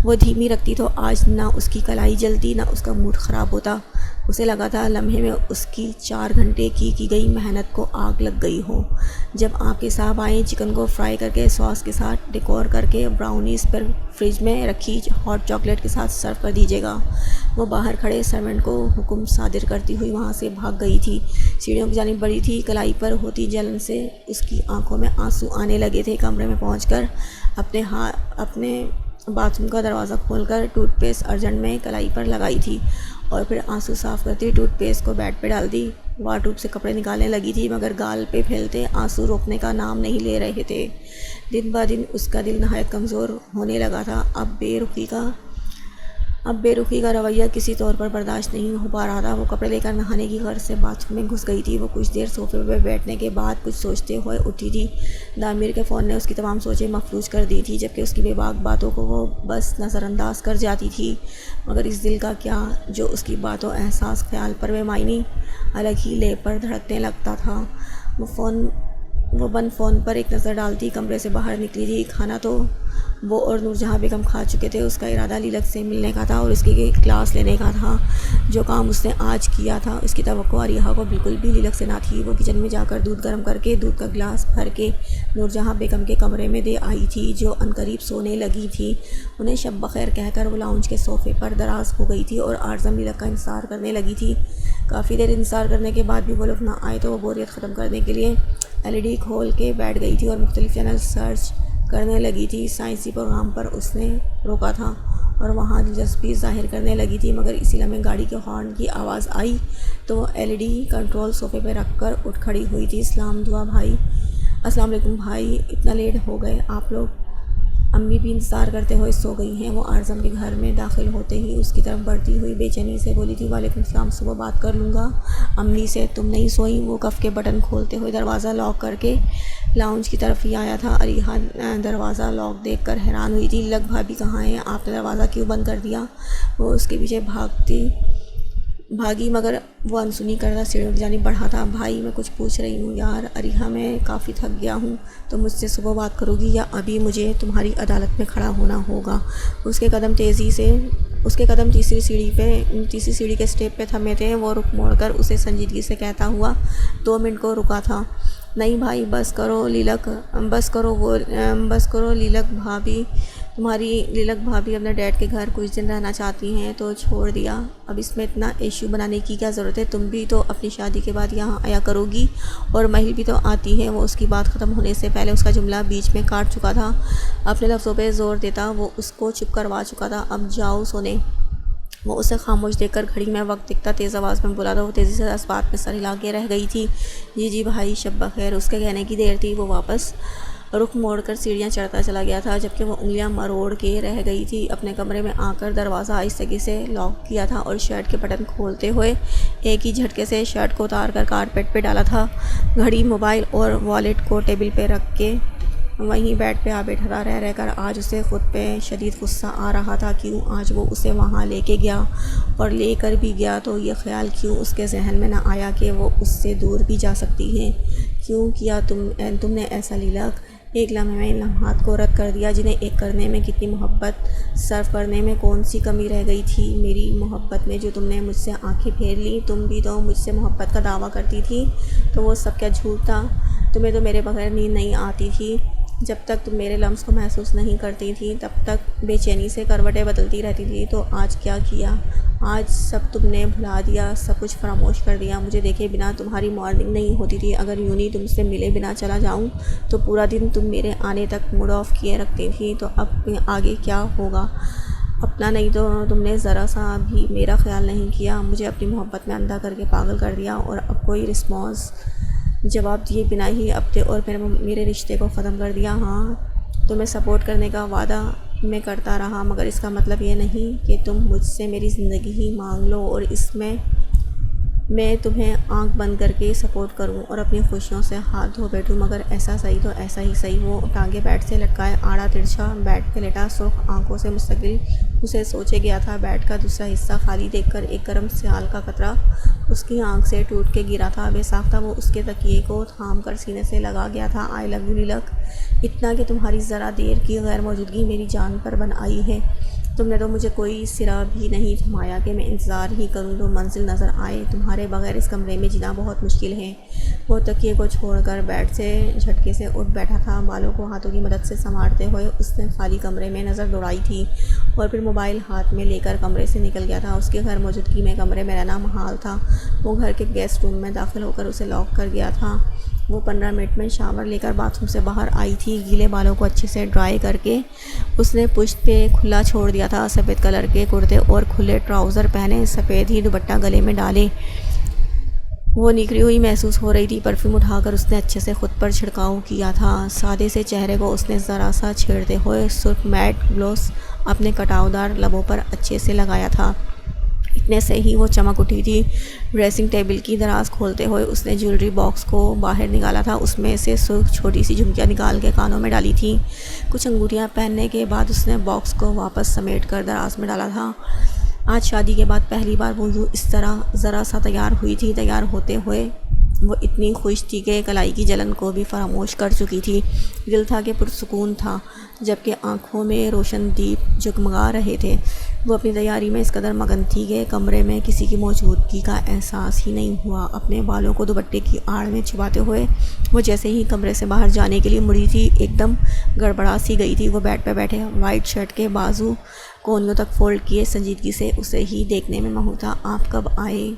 وہ دھیمی رکھتی تو آج نہ اس کی کلائی جلتی نہ اس کا موڈ خراب ہوتا۔ اسے لگا تھا لمحے میں اس کی 4 گھنٹے کی گئی محنت کو آگ لگ گئی ہو۔ جب آپ کے صاحب آئیں، چکن کو فرائی کر کے ساس کے ساتھ ڈیکور کر کے براؤنیز پر فریج میں رکھی ہاٹ چاکلیٹ کے ساتھ سرو کر دیجیے گا۔ وہ باہر کھڑے سرونٹ کو حکم صادر کرتی ہوئی وہاں سے بھاگ گئی تھی۔ سیڑھیوں کی جانب بڑھی تھی، کلائی پر ہوتی جلن سے اس کی آنکھوں میں آنسو آنے لگے تھے۔ کمرے میں پہنچ کر اپنے باتھ روم کا دروازہ کھول کر ٹوتھ پیسٹ ارجنٹ میں کلائی پر لگائی تھی اور پھر آنسو صاف کرتی ٹوتھ پیسٹ کو بیڈ پہ ڈال دی۔ وارڈروب سے کپڑے نکالنے لگی تھی مگر گال پہ پھیلتے آنسو روکنے کا نام نہیں لے رہے تھے۔ دن بہ دن اس کا دل نہایت کمزور ہونے لگا تھا۔ اب بے رخی کا رویہ کسی طور پر برداشت نہیں ہو پا رہا تھا۔ وہ کپڑے لے کر نہانے کی غرض سے باتھ روم میں گھس گئی تھی۔ وہ کچھ دیر صوفے پہ بیٹھنے کے بعد کچھ سوچتے ہوئے اٹھی تھی۔ دامیر کے فون نے اس کی تمام سوچیں مفلوج کر دی تھی، جبکہ اس کی بے باک باتوں کو وہ بس نظر انداز کر جاتی تھی، مگر اس دل کا کیا جو اس کی باتوں، احساس، خیال پر بے معنی الگ ہی لے پر دھڑکنے لگتا تھا۔ وہ بند فون پر ایک نظر ڈالتی کمرے سے باہر نکلی تھی۔ کھانا تو وہ اور نور جہاں بیگم کھا چکے تھے۔ اس کا ارادہ لیلک سے ملنے کا تھا اور اس کی کلاس لینے کا تھا۔ جو کام اس نے آج کیا تھا اس کی توقع عریہا کو بالکل بھی لیلک سے نہ تھی۔ وہ کچن میں جا کر دودھ گرم کر کے دودھ کا گلاس بھر کے نور جہاں بیگم کے کمرے میں دے آئی تھی، جو عنقریب سونے لگی تھی۔ انہیں شب بخیر کہہ کر وہ لاؤنج کے صوفے پر دراز ہو گئی تھی اور آرزم لیلک کا انتظار کرنے لگی تھی۔ کافی دیر انتظار کرنے کے بعد بھی وہ لوگ نہ آئے تو وہ بوریت ختم کرنے کے لیے LED کھول کے بیٹھ گئی تھی اور مختلف چینل سرچ کرنے لگی تھی۔ سائنسی پروگرام پر اس نے روکا تھا اور وہاں دلچسپی ظاہر کرنے لگی تھی، مگر اسی لمحے گاڑی کے ہارن کی آواز آئی تو وہ LED کنٹرول صوفے پہ رکھ کر اٹھ کھڑی ہوئی تھی۔ السلام علیکم بھائی، اتنا لیٹ ہو گئے آپ لوگ؟ امی بھی انتظار کرتے ہوئے سو گئی ہیں۔ وہ اعظم کے گھر میں داخل ہوتے ہی اس کی طرف بڑھتی ہوئی بے چینی سے بولی تھی۔ وعلیکم السلام، صبح بات کر لوں گا امی سے، تم نہیں سوئیں؟ وہ کف کے بٹن کھولتے ہوئے دروازہ لاک کر کے لاؤنج کی طرف ہی آیا تھا۔ عریہا دروازہ لاک دیکھ کر حیران ہوئی تھی۔ لیلک بھابی کہاں ہیں؟ آپ نے دروازہ کیوں بند کر دیا؟ وہ اس کے پیچھے بھاگی مگر وہ انسنی کردہ سیڑھیوں کی جانب بڑھا تھا۔ بھائی میں کچھ پوچھ رہی ہوں یار، عریہا میں کافی تھک گیا ہوں، تم مجھ سے صبح بات کرو گی یا ابھی مجھے تمہاری عدالت میں کھڑا ہونا ہوگا؟ اس کے قدم تیسری سیڑھی کے سٹیپ پہ تھمے تھے۔ وہ رخ موڑ کر اسے سنجیدگی سے کہتا ہوا 2 منٹ کو رکا تھا۔ نہیں بھائی بس کرو لیلک بھابی، تمہاری لیلک بھابی اپنے ڈیڈ کے گھر کچھ دن رہنا چاہتی ہیں تو چھوڑ دیا، اب اس میں اتنا ایشو بنانے کی کیا ضرورت ہے؟ تم بھی تو اپنی شادی کے بعد یہاں آیا کرو گی، اور مہل بھی تو آتی ہے۔ وہ اس کی بات ختم ہونے سے پہلے اس کا جملہ بیچ میں کاٹ چکا تھا۔ اپنے لفظوں پہ زور دیتا وہ اس کو چپ کروا چکا تھا۔ اب جاؤ سونے۔ وہ اسے خاموش دیکھ کر گھڑی میں وقت دکھتا تیز آواز میں بولا تھا۔ وہ تیزی سے اس بات میں سر ہلا کے رہ گئی تھی۔ جی بھائی شب بخیر، اس کے کہنے کی دیر تھی۔ وہ واپس رخ موڑ کر سیڑھیاں چڑھتا چلا گیا تھا، جبکہ وہ انگلیاں مروڑ کے رہ گئی تھی۔ اپنے کمرے میں آ کر دروازہ آہستگی سے لاک کیا تھا اور شرٹ کے بٹن کھولتے ہوئے ایک ہی جھٹکے سے شرٹ کو اتار کر کارپیٹ پہ ڈالا تھا۔ گھڑی، موبائل اور والیٹ کو ٹیبل پہ رکھ کے وہیں بیڈ پہ آ بیٹھا تھا۔ رہ کر آج اسے خود پہ شدید غصہ آ رہا تھا۔ کیوں آج وہ اسے وہاں لے کے گیا، اور لے کر بھی گیا تو یہ خیال کیوں اس کے ذہن میں نہ آیا کہ وہ اس سے دور بھی جا سکتی ہے؟ کیوں کیا تم نے ایسا لیلک؟ ایک لمحے میں ان لمحات کو رد کر دیا جنہیں ایک کرنے میں کتنی محبت، صرف کرنے میں کون سی کمی رہ گئی تھی؟ میری محبت میں جو تم نے مجھ سے آنکھیں پھیر لیں، تم بھی تو مجھ سے محبت کا دعویٰ کرتی تھی، تو وہ سب کیا جھوٹ تھا؟ تمہیں تو میرے بغیر نیند نہیں آتی تھی، جب تک تم میرے لمس کو محسوس نہیں کرتی تھی تب تک بے چینی سے کروٹیں بدلتی رہتی تھی۔ تو آج کیا کیا؟ آج سب تم نے بھلا دیا، سب کچھ فراموش کر دیا۔ مجھے دیکھے بنا تمہاری مارننگ نہیں ہوتی تھی۔ اگر یوں ہی تم سے ملے بنا چلا جاؤں تو پورا دن تم میرے آنے تک موڈ آف کیے رکھتی تھی۔ تو اب آگے کیا ہوگا؟ اپنا نہیں تو تم نے ذرا سا بھی میرا خیال نہیں کیا، مجھے اپنی محبت میں اندھا کر کے پاگل کر دیا، اور اب کوئی جواب دیے بنا ہی اپنے اور میرے رشتے کو ختم کر دیا۔ ہاں، تمہیں سپورٹ کرنے کا وعدہ میں کرتا رہا، مگر اس کا مطلب یہ نہیں کہ تم مجھ سے میری زندگی ہی مانگ لو اور اس میں میں تمہیں آنکھ بند کر کے سپورٹ کروں اور اپنی خوشیوں سے ہاتھ دھو بیٹھوں، مگر ایسا صحیح تو ایسا ہی صحیح۔ وہ ٹانگیں بیڈ سے لٹکائے آڑا ترچھا بیڈ پہ لیٹا، سرخ آنکھوں سے مستقل اسے سوچے گیا تھا۔ بیڈ کا دوسرا حصہ خالی دیکھ کر ایک گرم سیال کا قطرہ اس کی آنکھ سے ٹوٹ کے گرا تھا۔ بے ساختہ وہ اس کے تکیے کو تھام کر سینے سے لگا گیا تھا۔ آئی لو یو لیلک، اتنا کہ تمہاری ذرا دیر کی غیر موجودگی میری جان پر بن آئی ہے۔ تم نے تو مجھے کوئی سرا بھی نہیں تھمایا کہ میں انتظار ہی کروں تو منزل نظر آئے۔ تمہارے بغیر اس کمرے میں جینا بہت مشکل ہے۔ وہ تکیے کو چھوڑ کر بیڈ سے جھٹکے سے اٹھ بیٹھا تھا۔ بالوں کو ہاتھوں کی مدد سے سنوارتے ہوئے اس نے خالی کمرے میں نظر دوڑائی تھی اور پھر موبائل ہاتھ میں لے کر کمرے سے نکل گیا تھا۔ اس کی غیر موجودگی میں کمرے میں رہنا محال تھا۔ وہ گھر کے گیسٹ روم میں داخل ہو کر اسے لاک کر گیا تھا۔ وہ 15 منٹ میں شاور لے کر باتھ روم سے باہر آئی تھی۔ گیلے بالوں کو اچھے سے ڈرائی کر کے اس نے پشت پہ کھلا چھوڑ دیا تھا۔ سفید کلر کے کرتے اور کھلے ٹراؤزر پہنے، سفید ہی دوپٹہ گلے میں ڈالے وہ نکھری ہوئی محسوس ہو رہی تھی۔ پرفیوم اٹھا کر اس نے اچھے سے خود پر چھڑکاؤ کیا تھا۔ سادے سے چہرے کو اس نے ذرا سا چھیڑتے ہوئے سرخ میٹ گلوس اپنے کٹاؤ دار لبوں پر اچھے سے لگایا تھا۔ اتنے سے ہی وہ چمک اٹھی تھی۔ ڈریسنگ ٹیبل کی دراز کھولتے ہوئے اس نے جیولری باکس کو باہر نکالا تھا۔ اس میں سے سرخ چھوٹی سی جھمکیاں نکال کے کانوں میں ڈالی تھیں۔ کچھ انگوٹھیاں پہننے کے بعد اس نے باکس کو واپس سمیٹ کر دراز میں ڈالا تھا۔ آج شادی کے بعد پہلی بار وہ یوں اس طرح ذرا سا تیار ہوئی تھی۔ تیار ہوتے ہوئے وہ اتنی خوش تھی کہ کلائی کی جلن کو بھی فراموش کر چکی تھی۔ دل تھا کہ پرسکون تھا، جبکہ آنکھوں میں روشن دیپ جگمگا رہے تھے۔ وہ اپنی تیاری میں اس قدر مگن تھی کہ کمرے میں کسی کی موجودگی کا احساس ہی نہیں ہوا۔ اپنے بالوں کو دوپٹے کی آڑ میں چھپاتے ہوئے وہ جیسے ہی کمرے سے باہر جانے کے لیے مڑی تھی، ایک دم گڑبڑا سی گئی تھی۔ وہ بیڈ پہ بیٹھے وائٹ شرٹ کے بازو کونیوں تک فولڈ کیے سنجیدگی سے اسے ہی دیکھنے میں مہو تھا۔ آپ کب آئے؟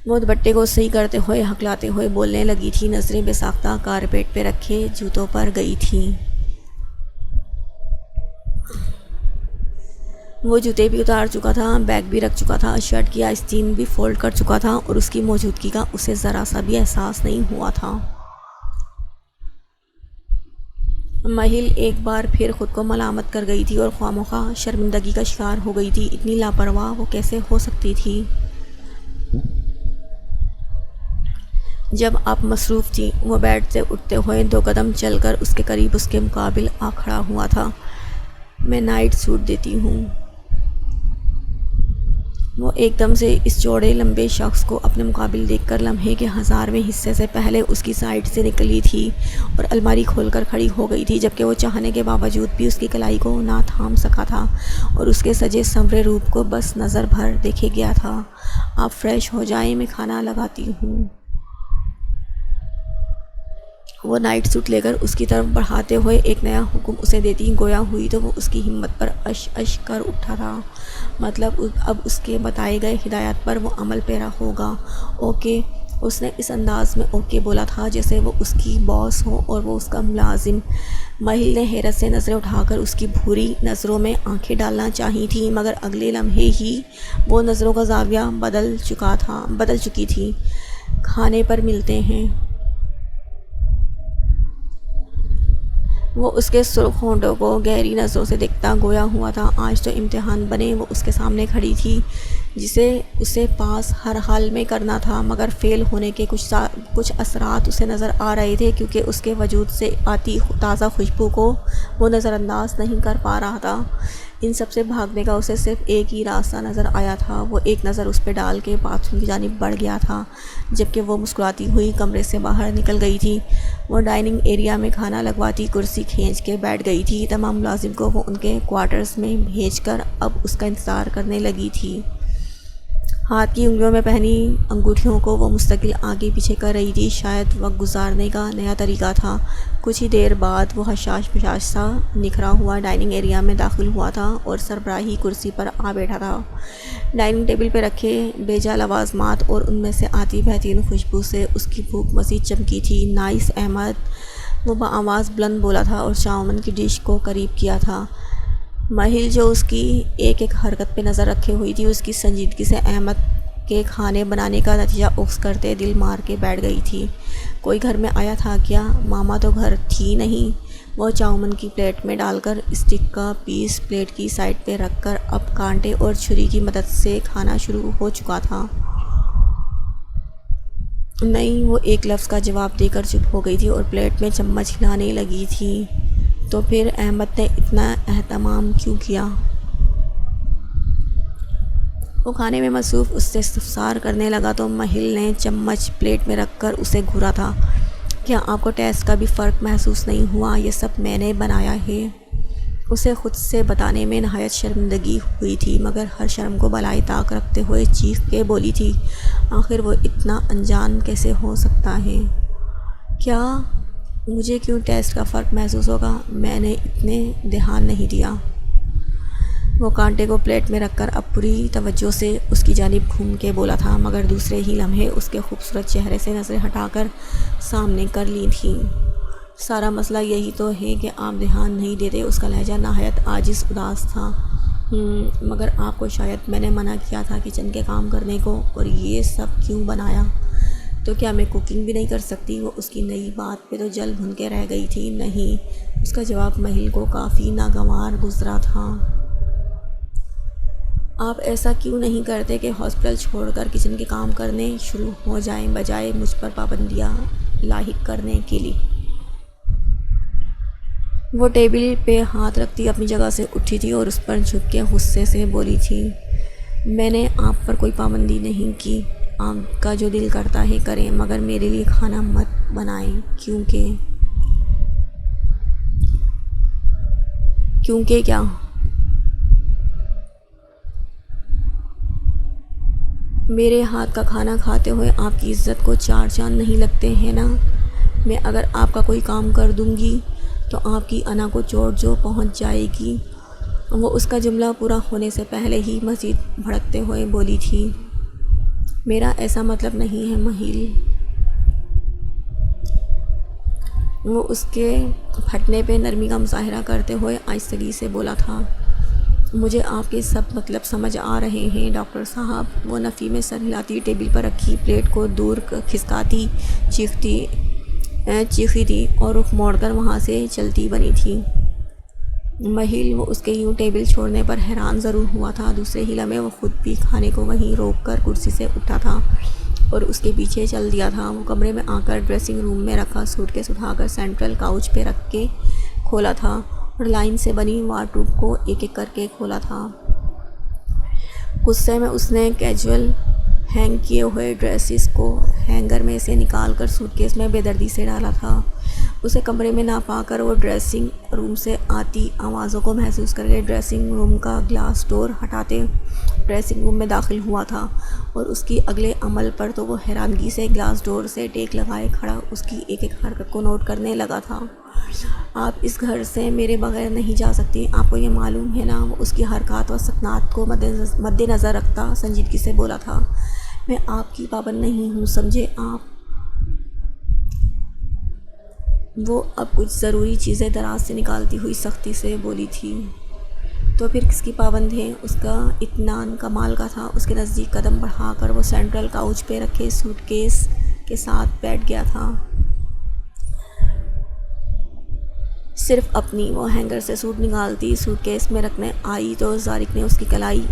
وہ دوپٹے کو صحیح کرتے ہوئے ہکلاتے ہوئے بولنے لگی تھی۔ نظریں بے ساختہ کارپیٹ پہ رکھے جوتوں پر گئی تھیں۔ وہ جوتے بھی اتار چکا تھا، بیگ بھی رکھ چکا تھا، شرٹ کی آستین بھی فولڈ کر چکا تھا اور اس کی موجودگی کا اسے ذرا سا بھی احساس نہیں ہوا تھا۔ مہل ایک بار پھر خود کو ملامت کر گئی تھی اور خواہ مخواہ شرمندگی کا شکار ہو گئی تھی۔ اتنی لاپرواہ وہ کیسے ہو سکتی تھی؟ جب آپ مصروف تھیں۔ وہ بیڈ سے اٹھتے ہوئے 2 قدم چل کر اس کے قریب اس کے مقابل آ کھڑا ہوا تھا۔ میں نائٹ سوٹ دیتی ہوں۔ وہ ایک دم سے اس چوڑے لمبے شخص کو اپنے مقابل دیکھ کر لمحے کے 1000ویں حصے سے پہلے اس کی سائڈ سے نکلی تھی اور الماری کھول کر کھڑی ہو گئی تھی، جبکہ وہ چاہنے کے باوجود بھی اس کی کلائی کو نہ تھام سکا تھا اور اس کے سجے سنورے روپ کو بس نظر بھر دیکھے گیا تھا۔ آپ فریش ہو جائیں، میں کھانا لگاتی ہوں۔ وہ نائٹ سوٹ لے کر اس کی طرف بڑھاتے ہوئے ایک نیا حکم اسے دیتی گویا ہوئی تو وہ اس کی ہمت پر اش اش کر اٹھا تھا۔ مطلب اب اس کے بتائے گئے ہدایات پر وہ عمل پیرا ہوگا۔ اوکے، اس نے اس انداز میں اوکے بولا تھا جیسے وہ اس کی باس ہو اور وہ اس کا ملازم۔ مہل نے حیرت سے نظریں اٹھا کر اس کی بھوری نظروں میں آنکھیں ڈالنا چاہی تھیں، مگر اگلے لمحے ہی وہ نظروں کا زاویہ بدل چکی تھی۔ کھانے پر ملتے ہیں۔ وہ اس کے سرخ ہونٹوں کو گہری نظروں سے دیکھتا گویا ہوا تھا۔ آج تو امتحان بنے۔ وہ اس کے سامنے کھڑی تھی جسے اسے پاس ہر حال میں کرنا تھا، مگر فیل ہونے کے کچھ اثرات اسے نظر آ رہے تھے کیونکہ اس کے وجود سے آتی تازہ خوشبو کو وہ نظر انداز نہیں کر پا رہا تھا۔ ان سب سے بھاگنے کا اسے صرف ایک ہی راستہ نظر آیا تھا۔ وہ ایک نظر اس پہ ڈال کے باتھ روم کی جانب بڑھ گیا تھا، جبکہ وہ مسکراتی ہوئی کمرے سے باہر نکل گئی تھی۔ وہ ڈائننگ ایریا میں کھانا لگواتی کرسی کھینچ کے بیٹھ گئی تھی۔ تمام ملازم کو وہ ان کے کوارٹرز میں بھیج کر اب اس کا انتظار کرنے لگی تھی۔ ہاتھ کی انگلیوں میں پہنی انگوٹھیوں کو وہ مستقل آگے پیچھے کر رہی تھی۔ شاید وقت گزارنے کا نیا طریقہ تھا۔ کچھ ہی دیر بعد وہ حشاش پشاش سا نکھرا ہوا ڈائننگ ایریا میں داخل ہوا تھا اور سربراہی کرسی پر آ بیٹھا تھا۔ ڈائننگ ٹیبل پہ رکھے بیجا لوازمات اور ان میں سے آتی بہترین خوشبو سے اس کی بھوک مزید چمکی تھی۔ نائس احمد، وہ بآواز بلند بولا تھا اور چاؤمن کی ڈش کو قریب کیا تھا۔ مہل جو اس کی ایک ایک حرکت پہ نظر رکھے ہوئی تھی، اس کی سنجیدگی سے احمد کے کھانے بنانے کا نتیجہ اخذ کرتے دل مار کے بیٹھ گئی تھی۔ کوئی گھر میں آیا تھا کیا؟ ماما تو گھر تھی نہیں۔ وہ چاؤمن کی پلیٹ میں ڈال کر اسٹک کا پیس پلیٹ کی سائڈ پہ رکھ کر اب کانٹے اور چھری کی مدد سے کھانا شروع ہو چکا تھا۔ نہیں، وہ ایک لفظ کا جواب دے کر چپ ہو گئی تھی اور پلیٹ میں چمچ ہلانے لگی تھی۔ تو پھر احمد نے اتنا اہتمام کیوں کیا؟ وہ کھانے میں مصروف اس سے استفسار کرنے لگا تو مہل نے چمچ پلیٹ میں رکھ کر اسے گھورا تھا۔ کیا آپ کو ٹیسٹ کا بھی فرق محسوس نہیں ہوا؟ یہ سب میں نے بنایا ہے۔ اسے خود سے بتانے میں نہایت شرمندگی ہوئی تھی، مگر ہر شرم کو بالائے طاق رکھتے ہوئے چیخ کے بولی تھی، آخر وہ اتنا انجان کیسے ہو سکتا ہے؟ کیا مجھے کیوں ٹیسٹ کا فرق محسوس ہوگا؟ میں نے اتنے دھیان نہیں دیا۔ وہ کانٹے کو پلیٹ میں رکھ کر اب پوری توجہ سے اس کی جانب گھوم کے بولا تھا، مگر دوسرے ہی لمحے اس کے خوبصورت چہرے سے نظریں ہٹا کر سامنے کر لی تھیں۔ سارا مسئلہ یہی تو ہے کہ آپ دھیان نہیں دیتے۔ اس کا لہجہ نہایت عاجز اداس تھا۔ مگر آپ کو شاید میں نے منع کیا تھا کچن کے کام کرنے کو، اور یہ سب کیوں بنایا؟ تو کیا میں کوکنگ بھی نہیں کر سکتی؟ وہ اس کی نئی بات پہ تو جل بھن کے رہ گئی تھی۔ نہیں، اس کا جواب مہل کو کافی ناگوار گزرا تھا۔ آپ ایسا کیوں نہیں کرتے کہ ہاسپٹل چھوڑ کر کچن کے کام کرنے شروع ہو جائیں، بجائے مجھ پر پابندیاں لاحق کرنے کے لیے؟ وہ ٹیبل پہ ہاتھ رکھتی اپنی جگہ سے اٹھی تھی اور اس پر جھک کے غصے سے بولی تھی، میں نے آپ پر کوئی پابندی نہیں کی۔ آپ کا جو دل کرتا ہے کریں، مگر میرے لیے کھانا مت بنائیں، کیونکہ کیا؟ میرے ہاتھ کا کھانا کھاتے ہوئے آپ کی عزت کو چار چاند نہیں لگتے ہیں نا؟ میں اگر آپ کا کوئی کام کر دوں گی تو آپ کی انا کو چوٹ جو پہنچ جائے گی۔ وہ اس کا جملہ پورا ہونے سے پہلے ہی مزید بھڑکتے ہوئے بولی تھی، میرا ایسا مطلب نہیں ہے مہل۔ وہ اس کے پھٹنے پہ نرمی کا مظاہرہ کرتے ہوئے آہستگی سے بولا تھا، مجھے آپ کے سب مطلب سمجھ آ رہے ہیں ڈاکٹر صاحب۔ وہ نفی میں سر ہلاتی ٹیبل پر رکھی پلیٹ کو دور کھسکاتی چیخی تھی اور رخ موڑ کر وہاں سے چلتی بنی تھی۔ مہل وہ اس کے یوں ٹیبل چھوڑنے پر حیران ضرور ہوا تھا، دوسرے ہی لمحے وہ خود بھی کھانے کو وہیں روک کر کرسی سے اٹھا تھا اور اس کے پیچھے چل دیا تھا۔ وہ کمرے میں آ کر ڈریسنگ روم میں رکھا سوٹ کیس اٹھا کر سینٹرل کاؤچ پہ رکھ کے کھولا تھا اور لائن سے بنی وارڈروب کو ایک ایک کر کے کھولا تھا۔ غصے میں اس نے کیجول ہینگ کیے ہوئے ڈریسز کو ہینگر میں سے نکال کر سوٹ کیس میں بے دردی سے ڈالا تھا۔ اسے کمرے میں نہ پا کر وہ ڈریسنگ روم سے آتی آوازوں کو محسوس کر کے ڈریسنگ روم کا گلاس ڈور ہٹاتے ڈریسنگ روم میں داخل ہوا تھا، اور اس کی اگلے عمل پر تو وہ حیرانگی سے گلاس ڈور سے ٹیک لگائے کھڑا اس کی ایک ایک حرکت کو نوٹ کرنے لگا تھا۔ آپ اس گھر سے میرے بغیر نہیں جا سکتی، آپ کو یہ معلوم ہے نا؟ وہ اس کی حرکات و سکنات کو مد نظر رکھتا سنجیدگی سے بولا تھا، میں آپ کی پابند نہیں ہوں، سمجھے آپ؟ وہ اب کچھ ضروری چیزیں دراز سے نکالتی ہوئی سختی سے بولی تھی، تو پھر کس کی پابند ہے؟ اس کا اطمینان کمال کا تھا۔ اس کے نزدیک قدم بڑھا کر وہ سینٹرل کاؤچ پہ رکھے سوٹ کیس کے ساتھ بیٹھ گیا تھا۔ صرف اپنی۔ وہ ہینگر سے سوٹ نکالتی سوٹ کیس میں رکھنے آئی تو زارق نے اس کی کلائی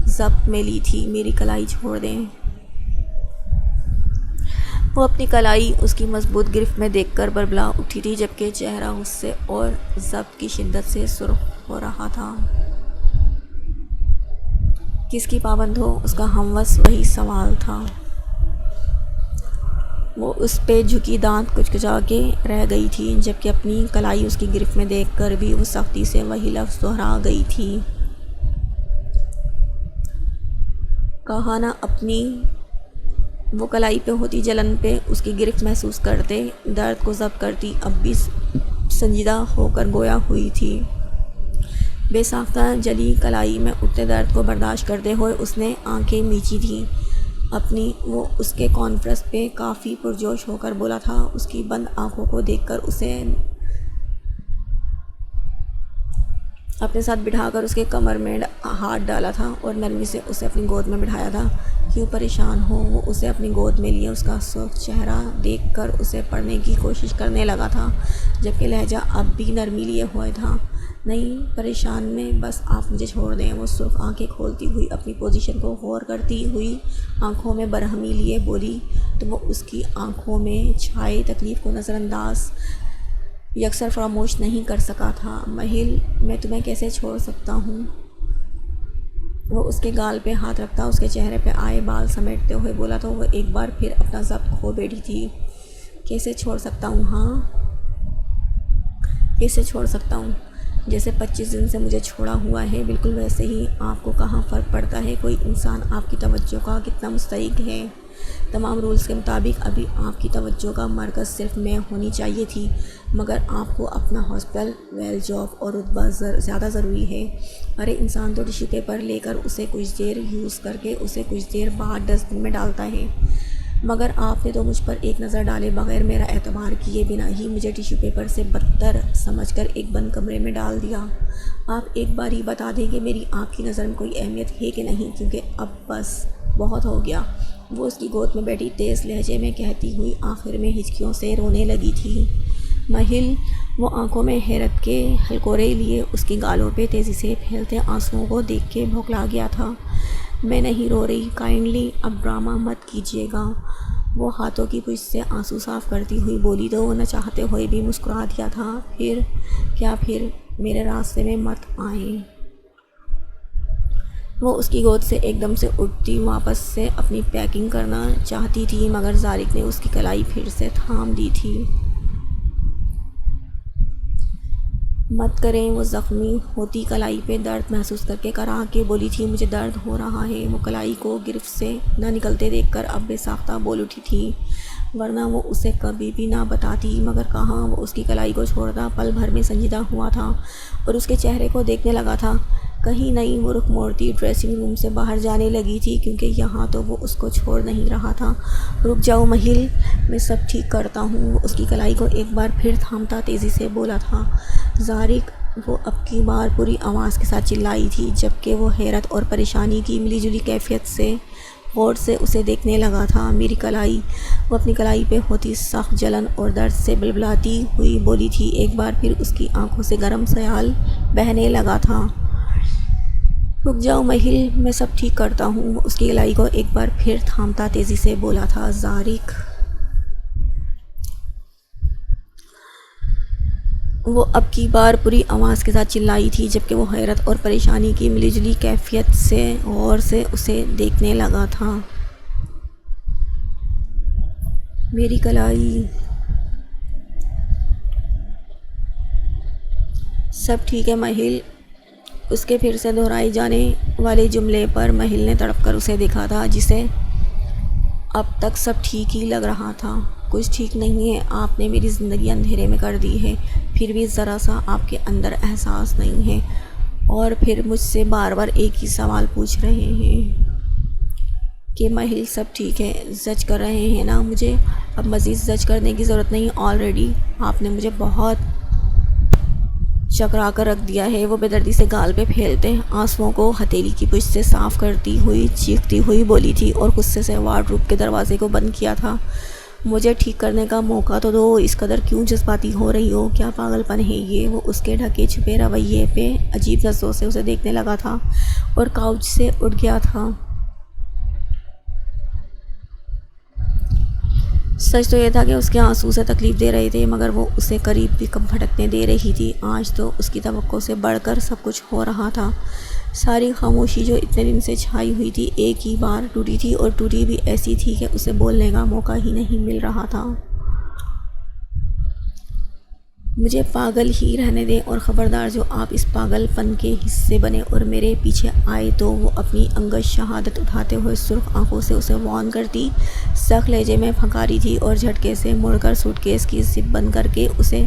ضبط میں لی تھی، میری کلائی چھوڑ دیں۔ وہ اپنی کلائی اس کی مضبوط گرفت میں دیکھ کر بربلا اٹھی تھی، جبکہ چہرہ غصے اور ضبط کی شدت سے سرخ ہو رہا تھا۔ کس کی پابند ہو؟ اس کا ہموس وہی سوال تھا۔ وہ اس پہ جھکی دانت کچکچا کے رہ گئی تھی، جبکہ اپنی کلائی اس کی گرفت میں دیکھ کر بھی وہ سختی سے وہی لفظ دہرا گئی تھی، کہا نا اپنی۔ وہ کلائی پہ ہوتی جلن پہ اس کی گرفت محسوس کرتے درد کو ضبط کرتی اب بھی سنجیدہ ہو کر گویا ہوئی تھی۔ بے ساختہ جلی کلائی میں اٹھتے درد کو برداشت کرتے ہوئے اس نے آنکھیں میچی تھیں اپنی۔ وہ اس کے کانفرنس پہ کافی پرجوش ہو کر بولا تھا۔ اس کی بند آنکھوں کو دیکھ کر اسے اپنے ساتھ بٹھا کر اس کے کمر میں ہاتھ ڈالا تھا اور نرمی سے اسے اپنی گود میں بٹھایا تھا۔ کیوں پریشان ہو؟ وہ اسے اپنی گود میں لیے اس کا سرخ چہرہ دیکھ کر اسے پڑھنے کی کوشش کرنے لگا تھا، جبکہ لہجہ اب بھی نرمی لیے ہوئے تھا۔ نہیں پریشان میں، بس آپ مجھے چھوڑ دیں۔ وہ سرخ آنکھیں کھولتی ہوئی اپنی پوزیشن کو غور کرتی ہوئی آنکھوں میں برہمی لیے بولی، تو وہ اس کی آنکھوں میں چھائے تکلیف کو نظر انداز یکسر فراموش نہیں کر سکا تھا۔ مہل، میں تمہیں کیسے چھوڑ سکتا ہوں؟ وہ اس کے گال پہ ہاتھ رکھتا اس کے چہرے پہ آئے بال سمیٹتے ہوئے بولا تو وہ ایک بار پھر اپنا ضبط کھو بیٹھی تھی۔ کیسے چھوڑ سکتا ہوں؟ ہاں کیسے چھوڑ سکتا ہوں؟ جیسے 25 دن سے مجھے چھوڑا ہوا ہے، بالکل ویسے ہی۔ آپ کو کہاں فرق پڑتا ہے؟ کوئی انسان آپ کی توجہ کا کتنا مستحق ہے؟ تمام رولز کے مطابق ابھی آپ کی توجہ کا مرکز صرف میں ہونی چاہیے تھی، مگر آپ کو اپنا ہاسپٹل، ویل جاب اور رتبہ زیادہ ضروری ہے۔ ارے انسان تو ٹیشو پیپر لے کر اسے کچھ دیر یوز کر کے اسے کچھ دیر بعد ڈسٹ بن میں ڈالتا ہے، مگر آپ نے تو مجھ پر ایک نظر ڈالے بغیر، میرا اعتبار کیے بنا ہی مجھے ٹیشو پیپر سے بدتر سمجھ کر ایک بند کمرے میں ڈال دیا۔ آپ ایک بار ہی بتا دیں کہ میری آپ کی نظر میں کوئی اہمیت ہے کہ نہیں، کیونکہ اب بس بہت ہو گیا۔ وہ اس کی گود میں بیٹھی تیز لہجے میں کہتی ہوئی آخر میں ہچکیوں سے رونے لگی تھی۔ مہل، وہ آنکھوں میں حیرت کے ہلکورے لیے اس کی گالوں پہ تیزی سے پھیلتے آنسوؤں کو دیکھ کے بھوکلا گیا تھا۔ میں نہیں رو رہی، کائنڈلی اب ڈرامہ مت کیجیے گا۔ وہ ہاتھوں کی پشت سے آنسو صاف کرتی ہوئی بولی تو وہ نہ چاہتے ہوئے بھی مسکرا دیا تھا۔ پھر میرے راستے میں مت آئیں۔ وہ اس کی گود سے ایک دم سے اٹھتی واپس سے اپنی پیکنگ کرنا چاہتی تھی، مگر زارق نے اس کی کلائی پھر سے تھام دی تھی۔ مت کریں۔ وہ زخمی ہوتی کلائی پہ درد محسوس کر کے کراہ کے بولی تھی، مجھے درد ہو رہا ہے۔ وہ کلائی کو گرفت سے نہ نکلتے دیکھ کر اب بے ساختہ بول اٹھی تھی، ورنہ وہ اسے کبھی بھی نہ بتاتی، مگر کہاں وہ اس کی کلائی کو چھوڑتا پل بھر میں سنجیدہ ہوا تھا اور اس کے چہرے کو دیکھنے لگا تھا۔ کہیں نہیں، وہ رخ موڑتی ڈریسنگ روم سے باہر جانے لگی تھی، کیونکہ یہاں تو وہ اس کو چھوڑ نہیں رہا تھا۔ رک جاؤ مہل، میں سب ٹھیک کرتا ہوں۔ وہ اس کی کلائی کو ایک بار پھر تھامتا تیزی سے بولا تھا۔ زارق، وہ اب کی بار پوری آواز کے ساتھ چلائی تھی، جبکہ وہ حیرت اور پریشانی کی ملی جلی کیفیت سے غور سے اسے دیکھنے لگا تھا۔ میری کلائی، وہ اپنی کلائی پہ ہوتی سخت جلن اور درد سے بلبلاتی ہوئی بولی تھی۔ ایک بار پھر اس کی آنکھوں سے گرم سیال بہنے لگا تھا۔ رک جاؤ مہل، میں سب ٹھیک کرتا ہوں۔ وہ اس کی کلائی کو ایک بار پھر تھامتا تیزی سے بولا تھا۔ زارق، وہ اب کی بار پوری آواز کے ساتھ چلائی تھی، جبکہ وہ حیرت اور پریشانی کی ملی جلی کیفیت سے غور سے اسے دیکھنے لگا تھا۔ میری کلائی، سب ٹھیک ہے مہل۔ اس کے پھر سے دہرائے جانے والے جملے پر مہل نے تڑپ کر اسے دیکھا تھا، جسے اب تک سب ٹھیک ہی لگ رہا تھا۔ کچھ ٹھیک نہیں ہے، آپ نے میری زندگی اندھیرے میں کر دی ہے، پھر بھی ذرا سا آپ کے اندر احساس نہیں ہے، اور پھر مجھ سے بار بار ایک ہی سوال پوچھ رہے ہیں کہ مہل سب ٹھیک ہے۔ زج کر رہے ہیں نا مجھے؟ اب مزید زج کرنے کی ضرورت نہیں، آلریڈی آپ نے مجھے بہت چکرا کر رکھ دیا ہے۔ وہ بے دردی سے گال پہ پھیلتے آنسوؤں کو ہتھیلی کی پشت سے صاف کرتی ہوئی چیختی ہوئی بولی تھی اور غصے سے وارڈ روب کے دروازے کو بند کیا تھا۔ مجھے ٹھیک کرنے کا موقع تو دو، اس قدر کیوں جذباتی ہو رہی ہو؟ کیا پاگل پن ہے یہ؟ وہ اس کے ڈھکے چھپے رویے پہ عجیب نظروں سے اسے دیکھنے لگا تھا اور کاؤچ سے اٹھ گیا تھا۔ سچ تو یہ تھا کہ اس کے آنسو اسے تکلیف دے رہے تھے، مگر وہ اسے قریب بھی کم بھٹکنے دے رہی تھی۔ آج تو اس کی توقع سے بڑھ کر سب کچھ ہو رہا تھا۔ ساری خاموشی جو اتنے دن سے چھائی ہوئی تھی ایک ہی بار ٹوٹی تھی، اور ٹوٹی بھی ایسی تھی کہ اسے بولنے کا موقع ہی نہیں مل رہا تھا۔ مجھے پاگل ہی رہنے دیں، اور خبردار جو آپ اس پاگل پن کے حصے بنے اور میرے پیچھے آئے تو وہ اپنی انگشت شہادت اٹھاتے ہوئے سرخ آنکھوں سے اسے وارن کرتی، سخت لہجے میں پھنکاری تھی اور جھٹکے سے مڑ کر سوٹ کیس کی زپ بند کر کے اسے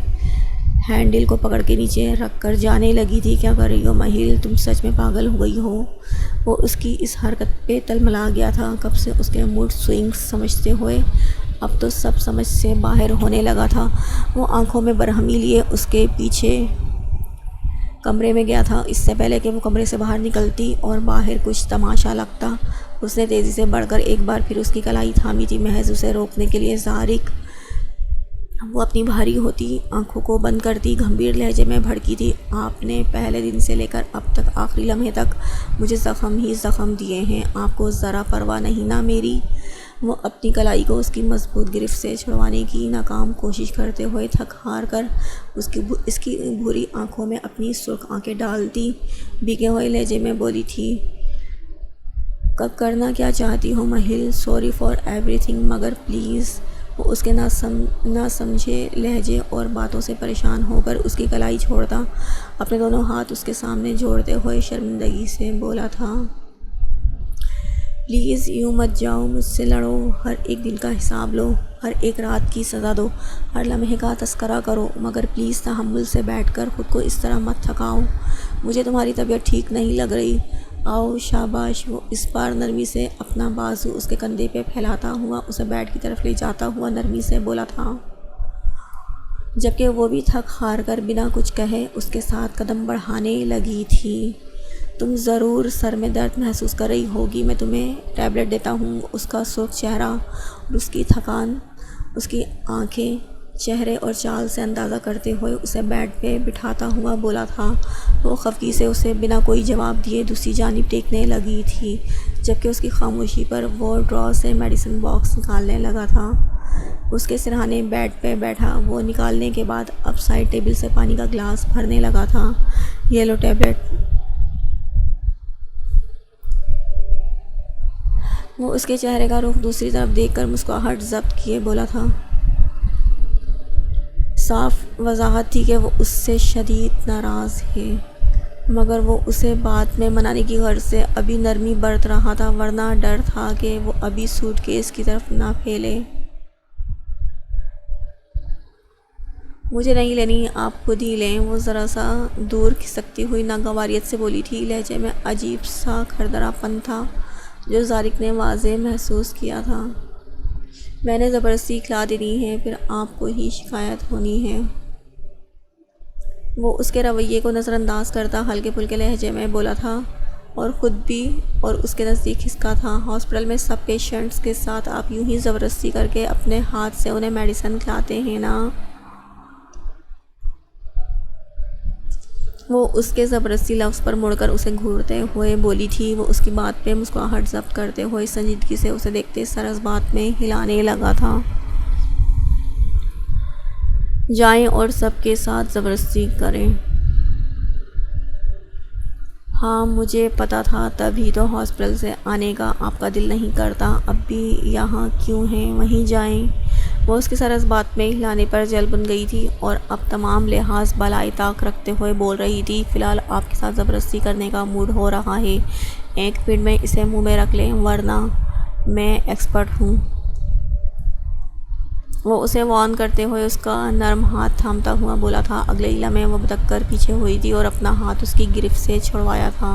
ہینڈل کو پکڑ کے نیچے رکھ کر جانے لگی تھی۔ کیا کر رہی ہو مہل؟ تم سچ میں پاگل ہو گئی ہو؟ وہ اس کی اس حرکت پہ تلملا گیا تھا، کب سے اس کے موڈ سوئنگز سمجھتے ہوئے اب تو سب سمجھ سے باہر ہونے لگا تھا۔ وہ آنکھوں میں برہمی لیے اس کے پیچھے کمرے میں گیا تھا۔ اس سے پہلے کہ وہ کمرے سے باہر نکلتی اور باہر کچھ تماشا لگتا، اس نے تیزی سے بڑھ کر ایک بار پھر اس کی کلائی تھامی تھی، محض اسے روکنے کے لیے۔ زارق، وہ اپنی بھاری ہوتی آنکھوں کو بند کرتی گھمبیر لہجے میں بھڑکی تھی، آپ نے پہلے دن سے لے کر اب تک آخری لمحے تک مجھے زخم ہی زخم دیے ہیں، آپ کو ذرا پرواہ نہیں نا میری؟ وہ اپنی کلائی کو اس کی مضبوط گرفت سے چھڑوانے کی ناکام کوشش کرتے ہوئے تھک ہار کر اس کی بھوری آنکھوں میں اپنی سرخ آنکھیں ڈالتی بھیگے ہوئے لہجے میں بولی تھی، کرنا کیا چاہتی ہو مہل؟ سوری فار ایوری تھنگ، مگر پلیز۔ وہ اس کے نہ سمجھے لہجے اور باتوں سے پریشان ہو کر اس کی کلائی چھوڑتا اپنے دونوں ہاتھ اس کے سامنے جوڑتے ہوئے شرمندگی سے بولا تھا، پلیز یوں مت جاؤ، مجھ سے لڑو، ہر ایک دن کا حساب لو، ہر ایک رات کی سزا دو، ہر لمحے کا تذکرہ کرو، مگر پلیز تحمل سے بیٹھ کر خود کو اس طرح مت تھکاؤ، مجھے تمہاری طبیعت ٹھیک نہیں لگ رہی۔ آؤ شاباش۔ وہ اس بار نرمی سے اپنا بازو اس کے کندھے پہ پھیلاتا ہوا اسے بیڈ کی طرف لے جاتا ہوا نرمی سے بولا تھا، جبکہ وہ بھی تھک ہار کر بنا کچھ کہے اس کے ساتھ قدم بڑھانے لگی تھی، تم ضرور سر میں درد محسوس کر رہی ہوگی، میں تمہیں ٹیبلٹ دیتا ہوں۔ اس کا سرخ چہرہ اور اس کی تھکان اس کی آنکھیں چہرے اور چال سے اندازہ کرتے ہوئے اسے بیڈ پہ بٹھاتا ہوا بولا تھا۔ وہ خفگی سے اسے بنا کوئی جواب دیے دوسری جانب دیکھنے لگی تھی، جبکہ اس کی خاموشی پر وہ ڈرا سے میڈیسن باکس نکالنے لگا تھا، اس کے سرہانے بیڈ پہ بیٹھا۔ وہ نکالنے کے بعد اب سائڈ ٹیبل سے پانی کا گلاس بھرنے لگا تھا، یہ لو ٹیبلٹ۔ وہ اس کے چہرے کا رخ دوسری طرف دیکھ کر مسکراہٹ ضبط کیے بولا تھا۔ صاف وضاحت تھی کہ وہ اس سے شدید ناراض ہے، مگر وہ اسے بات میں منانے کی غرض سے ابھی نرمی برت رہا تھا، ورنہ ڈر تھا کہ وہ ابھی سوٹ کیس کی طرف نہ پھیلے۔ مجھے نہیں لینی، آپ خود ہی لیں، وہ ذرا سا دور کھسکتی ہوئی ناگواریت سے بولی تھی، لہجے میں عجیب سا کھردرا پن تھا جو زارق نے واضح محسوس کیا تھا۔ میں نے زبردستی کھلا دینی ہے، پھر آپ کو ہی شکایت ہونی ہے۔ وہ اس کے رویے کو نظر انداز کرتا ہلکے پھلکے لہجے میں بولا تھا، اور خود بھی اور اس کے نزدیک کھسکا تھا، ہاسپٹل میں سب پیشنٹس کے ساتھ آپ یوں ہی زبردستی کر کے اپنے ہاتھ سے انہیں میڈیسن کھلاتے ہیں نا؟ وہ اس کے زبردستی لفظ پر مڑ کر اسے گھورتے ہوئے بولی تھی۔ وہ اس کی بات پہ مسکراہٹ ضبط کرتے ہوئے سنجیدگی سے اسے دیکھتے سر اس بات میں ہلانے لگا تھا، جائیں اور سب کے ساتھ زبردستی کریں۔ ہاں مجھے پتا تھا، تبھی تو ہاسپٹل سے آنے کا آپ کا دل نہیں کرتا، اب بھی یہاں کیوں ہیں، وہیں جائیں۔ وہ اس کے سر اس بات میں ہلانے پر جل بن گئی تھی اور اب تمام لحاظ بالائے طاق رکھتے ہوئے بول رہی تھی، فی الحال آپ کے ساتھ زبردستی کرنے کا موڈ ہو رہا ہے، ایک منٹ میں اسے منہ میں رکھ لیں، ورنہ میں ایکسپرٹ ہوں۔ وہ اسے وارن کرتے ہوئے اس کا نرم ہاتھ تھامتا ہوا بولا تھا، اگلے ہی لمحے وہ بھٹک کر پیچھے ہوئی تھی اور اپنا ہاتھ اس کی گرفت سے چھڑوایا تھا۔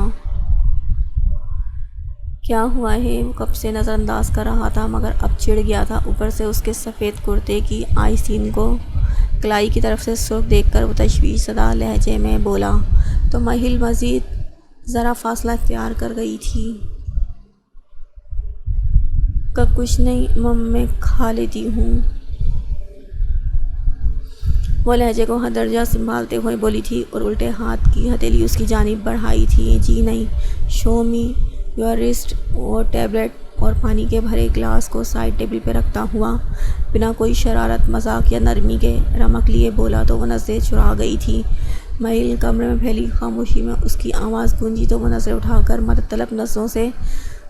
کیا ہوا ہے؟ وہ کب سے نظر انداز کر رہا تھا مگر اب چڑ گیا تھا، اوپر سے اس کے سفید کرتے کی آستین کو کلائی کی طرف سے سرخ دیکھ کر وہ تشویش زدہ لہجے میں بولا، تو مہل مزید ذرا فاصلہ اختیار کر گئی تھی۔ کچھ نہیں میں کھا لیتی ہوں۔ وہ لہجے کو حد درجہ سنبھالتے ہوئے بولی تھی اور الٹے ہاتھ کی ہتھیلی اس کی جانب بڑھائی تھی، جی نہیں، شو می یور رسٹ۔ وہ ٹیبلٹ اور پانی کے بھرے گلاس کو سائڈ ٹیبل پہ رکھتا ہوا بنا کوئی شرارت، مذاق یا نرمی کے رمق لیے بولا تو وہ نظریں چرا گئی تھی۔ مہل کمرے میں پھیلی خاموشی میں اس کی آواز گونجی تو وہ نظریں اٹھا کر مدد طلب نظروں سے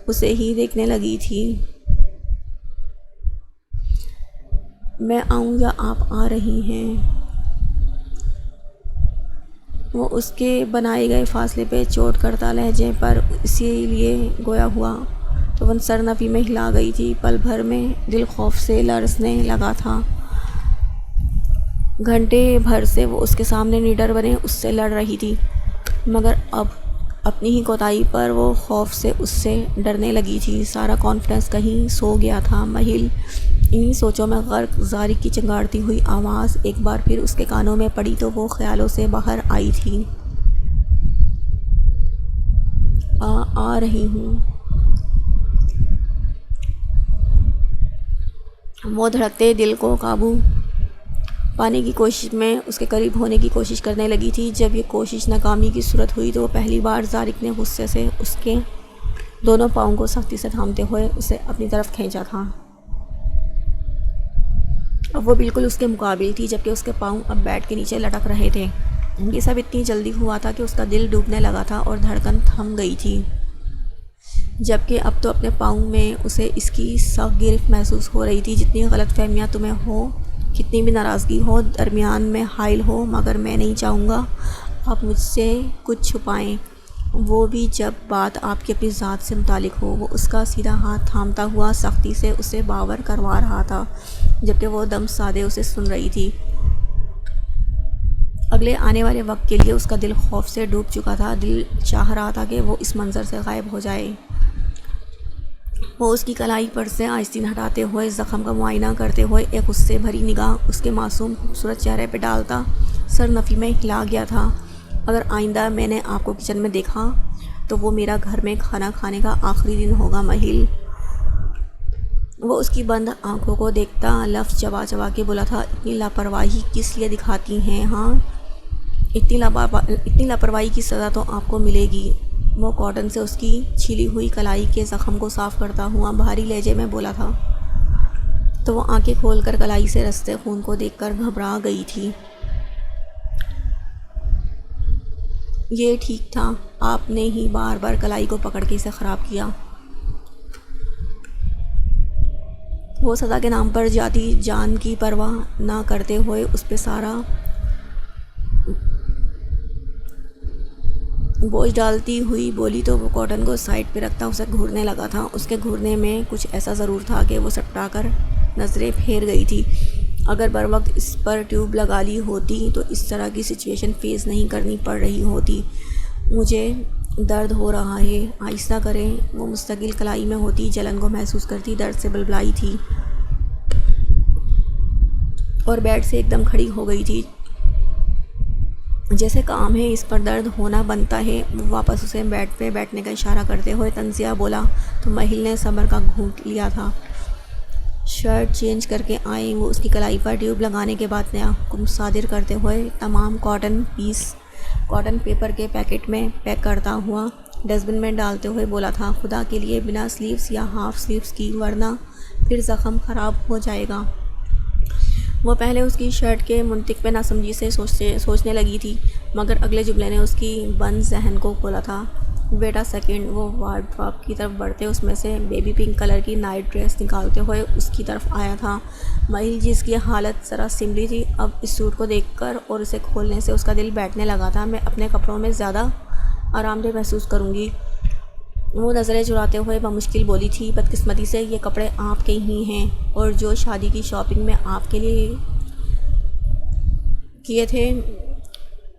اسے ہی دیکھنے لگی تھی۔ میں آؤں یا آپ آ رہی ہیں؟ وہ اس کے بنائے گئے فاصلے پہ چوٹ کرتا لہجے پر اسی لیے گویا ہوا تو وہ سر نفی میں ہلا گئی تھی، پل بھر میں دل خوف سے لرزنے لگا تھا۔ گھنٹے بھر سے وہ اس کے سامنے نڈر بنے اس سے لڑ رہی تھی، مگر اب اپنی ہی کوتاہی پر وہ خوف سے اس سے ڈرنے لگی تھی، سارا کانفیڈنس کہیں سو گیا تھا۔ مہل انہی سوچوں میں غرق، زارق کی چنگاڑتی ہوئی آواز ایک بار پھر اس کے کانوں میں پڑی تو وہ خیالوں سے باہر آئی تھی، آ رہی ہوں۔ وہ دھڑکتے دل کو قابو پانے کی کوشش میں اس کے قریب ہونے کی کوشش کرنے لگی تھی۔ جب یہ کوشش ناکامی کی صورت ہوئی تو وہ پہلی بار زارق نے غصے سے اس کے دونوں پاؤں کو سختی سے تھامتے ہوئے اسے اپنی طرف کھینچا تھا۔ اب وہ بالکل اس کے مقابل تھی، جبکہ اس کے پاؤں اب بیڈ کے نیچے لٹک رہے تھے۔ یہ سب اتنی جلدی ہوا تھا کہ اس کا دل ڈوبنے لگا تھا اور دھڑکن تھم گئی تھی، جبکہ اب تو اپنے پاؤں میں اسے اس کی سخت گرفت محسوس ہو رہی تھی۔ جتنی غلط فہمیاں تمہیں ہو، کتنی بھی ناراضگی ہو درمیان میں حائل ہو، مگر میں نہیں چاہوں گا آپ مجھ سے کچھ چھپائیں، وہ بھی جب بات آپ کی اپنی ذات سے متعلق ہو۔ وہ اس کا سیدھا ہاتھ تھامتا ہوا سختی سے اسے باور کروا رہا تھا، جبکہ وہ دم سادے اسے سن رہی تھی۔ اگلے آنے والے وقت کے لیے اس کا دل خوف سے ڈوب چکا تھا۔ دل چاہ رہا تھا کہ وہ اس منظر سے غائب ہو جائے۔ وہ اس کی کلائی پر سے آستین ہٹاتے ہوئے زخم کا معائنہ کرتے ہوئے ایک غصے بھری نگاہ اس کے معصوم خوبصورت چہرے پہ ڈالتا سر نفی میں ہلا گیا تھا۔ اگر آئندہ میں نے آپ کو کچن میں دیکھا تو وہ میرا گھر میں کھانا کھانے کا آخری دن ہوگا مہل۔ وہ اس کی بند آنکھوں کو دیکھتا لفظ چبا چبا کے بولا تھا، اتنی لاپرواہی کس لیے دکھاتی ہیں؟ ہاں، اتنی لاپرواہی کی سزا تو آپ کو ملے گی۔ وہ کاٹن سے اس کی چھلی ہوئی کلائی کے زخم کو صاف کرتا ہوا بھاری لہجے میں بولا تھا، تو وہ آنکھیں کھول کر کلائی سے رستے خون کو دیکھ کر گھبرا گئی تھی۔ یہ ٹھیک تھا، آپ نے ہی بار بار کلائی کو پکڑ کے اسے خراب کیا۔ وہ سزا کے نام پر جاتی جان کی پرواہ نہ کرتے ہوئے اس پہ سارا بوجھ ڈالتی ہوئی بولی تو وہ کاٹن کو سائڈ پہ رکھتا اسے گھورنے لگا تھا۔ اس کے گھورنے میں کچھ ایسا ضرور تھا کہ وہ سٹا کر نظریں پھیر گئی تھی۔ اگر بر وقت اس پر ٹیوب لگا لی ہوتی تو اس طرح کی سچویشن فیس نہیں کرنی پڑ رہی ہوتی۔ مجھے درد ہو رہا ہے، آہستہ کریں۔ وہ مستقل کلائی میں ہوتی جلن کو محسوس کرتی درد سے بلبلائی تھی اور بیڈ سے ایک دم کھڑی ہو گئی تھی، جیسے کام ہے اس پر درد ہونا بنتا ہے۔ وہ واپس اسے بیڈ پہ بیٹھنے کا اشارہ کرتے ہوئے طنزیہ بولا تو مہل نے صبر کا گھونٹ لیا تھا۔ شرٹ چینج کر کے آئیں۔ وہ اس کی کلائی پر ٹیوب لگانے کے بعد نیا حکم صادر کرتے ہوئے تمام کاٹن پیپر کے پیکٹ میں پیک کرتا ہوا ڈسٹ بن میں ڈالتے ہوئے بولا تھا، خدا کے لیے بنا سلیوز یا ہاف سلیوز کی، ورنہ پھر زخم خراب ہو جائے گا۔ وہ پہلے اس کی شرٹ کے منطق پہ ناسمجھی سے سوچنے لگی تھی، مگر اگلے جملے نے اس کی بند ذہن کو کھولا تھا۔ Wait a second. وہ وارڈروب کی طرف بڑھتے اس میں سے بیبی پنک کلر کی نائٹ ڈریس نکالتے ہوئے اس کی طرف آیا تھا۔ مہل جس کی حالت ذرا سنبھلی تھی، اب اس سوٹ کو دیکھ کر اور اسے کھولنے سے اس کا دل بیٹھنے لگا تھا۔ میں اپنے کپڑوں میں زیادہ آرام دہ محسوس کروں گی، وہ نظریں چراتے ہوئے بمشکل بولی تھی۔ بدقسمتی سے یہ کپڑے آپ کے ہی ہیں، اور جو شادی کی شاپنگ میں آپ کے لیے کیے تھے،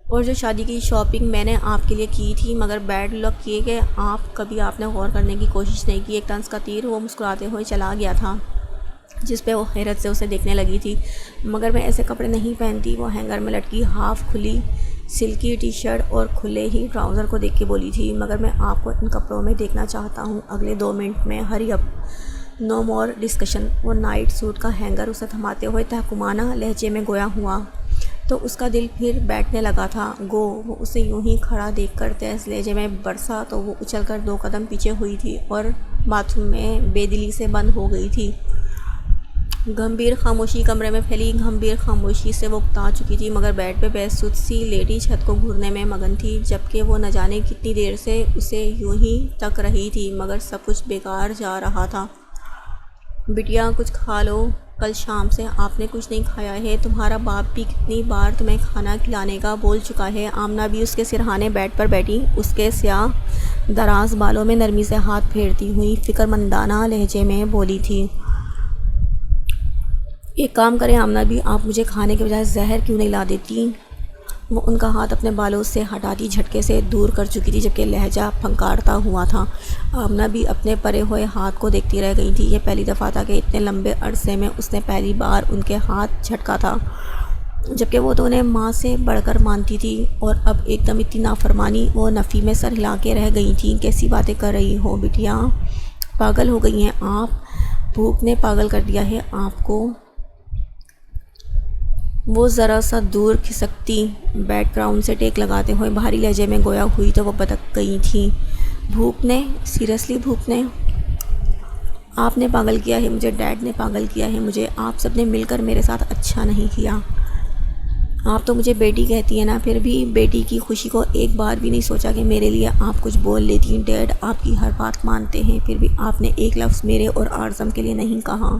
اور جو شادی کی شاپنگ میں نے آپ کے لیے کی تھی، مگر بیڈ لک یہ کہ آپ نے غور کرنے کی کوشش نہیں کی۔ ایک طنز کا تیر وہ مسکراتے ہوئے چلا گیا تھا، جس پہ وہ حیرت سے اسے دیکھنے لگی تھی۔ مگر میں ایسے کپڑے نہیں پہنتی، وہ ہینگر میں لٹکی ہاف کھلی سلکی ٹی شرٹ اور کھلے ہی ٹراؤزر کو دیکھ کے بولی تھی، مگر میں آپ کو ان کپڑوں میں دیکھنا چاہتا ہوں اگلے 2 منٹ میں، ہری اپ، نو مور ڈسکشن۔ وہ نائٹ سوٹ کا ہینگر اسے تھماتے ہوئے تحکمانہ لہجے میں گویا ہوا تو اس کا دل پھر بیٹھنے لگا تھا۔ گو۔ وہ اسے یوں ہی کھڑا دیکھ کر تیز لہجے میں برسا تو وہ اچھل کر 2 قدم پیچھے ہوئی تھی اور باتھ روم میں بے دلی سے بند ہو گئی تھی۔ گمبھیر خاموشی، کمرے میں پھیلی گمبھیر خاموشی سے وہ اکتا چکی تھی، مگر بیڈ پہ بے سود سی لیٹی چھت کو گھورنے میں مگن تھی، جبکہ وہ نہ جانے کتنی دیر سے اسے یوں ہی تک رہی تھی، مگر سب کچھ بیکار جا رہا تھا۔ بٹیا کچھ کھا لو، کل شام سے آپ نے کچھ نہیں کھایا ہے، تمہارا باپ بھی کتنی بار تمہیں کھانا کھلانے کا بول چکا ہے۔ آمنہ بھی اس کے سرہانے بیڈ پر بیٹھی اس کے سیاہ دراز بالوں میں نرمی سے ہاتھ پھیرتی ہوئی فکرمندانہ لہجے میں بولی تھی، ایک کام کریں آمنہ بھی، آپ مجھے کھانے کے بجائے زہر کیوں نہیں لا دیتی؟ وہ ان کا ہاتھ اپنے بالوں سے ہٹاتی جھٹکے سے دور کر چکی تھی، جبکہ لہجہ پھنکارتا ہوا تھا۔ آمنہ بھی اپنے پرے ہوئے ہاتھ کو دیکھتی رہ گئی تھی۔ یہ پہلی دفعہ تھا کہ اتنے لمبے عرصے میں اس نے پہلی بار ان کے ہاتھ جھٹکا تھا، جبکہ وہ تو انہیں ماں سے بڑھ کر مانتی تھی، اور اب ایک دم اتنی نافرمانی۔ وہ نفی میں سر ہلا کے رہ گئی تھیں۔ کیسی باتیں کر رہی ہو بٹیا، پاگل ہو گئی ہیں آپ؟ بھوک نے پاگل کر دیا ہے آپ کو؟ وہ ذرا سا دور کھسکتی بیک گراؤنڈ سے ٹیک لگاتے ہوئے بھاری لہجے میں گویا ہوئی تو وہ بدک گئی تھیں۔ بھوک نے، سیریسلی بھوک نے آپ نے پاگل کیا ہے مجھے، ڈیڈ نے پاگل کیا ہے مجھے، آپ سب نے مل کر میرے ساتھ اچھا نہیں کیا۔ آپ تو مجھے بیٹی کہتی ہیں نا، پھر بھی بیٹی کی خوشی کو ایک بار بھی نہیں سوچا کہ میرے لیے آپ کچھ بول لیتی ہیں۔ ڈیڈ آپ کی ہر بات مانتے ہیں، پھر بھی آپ نے ایک لفظ میرے اور اعظم کے لیے نہیں کہا۔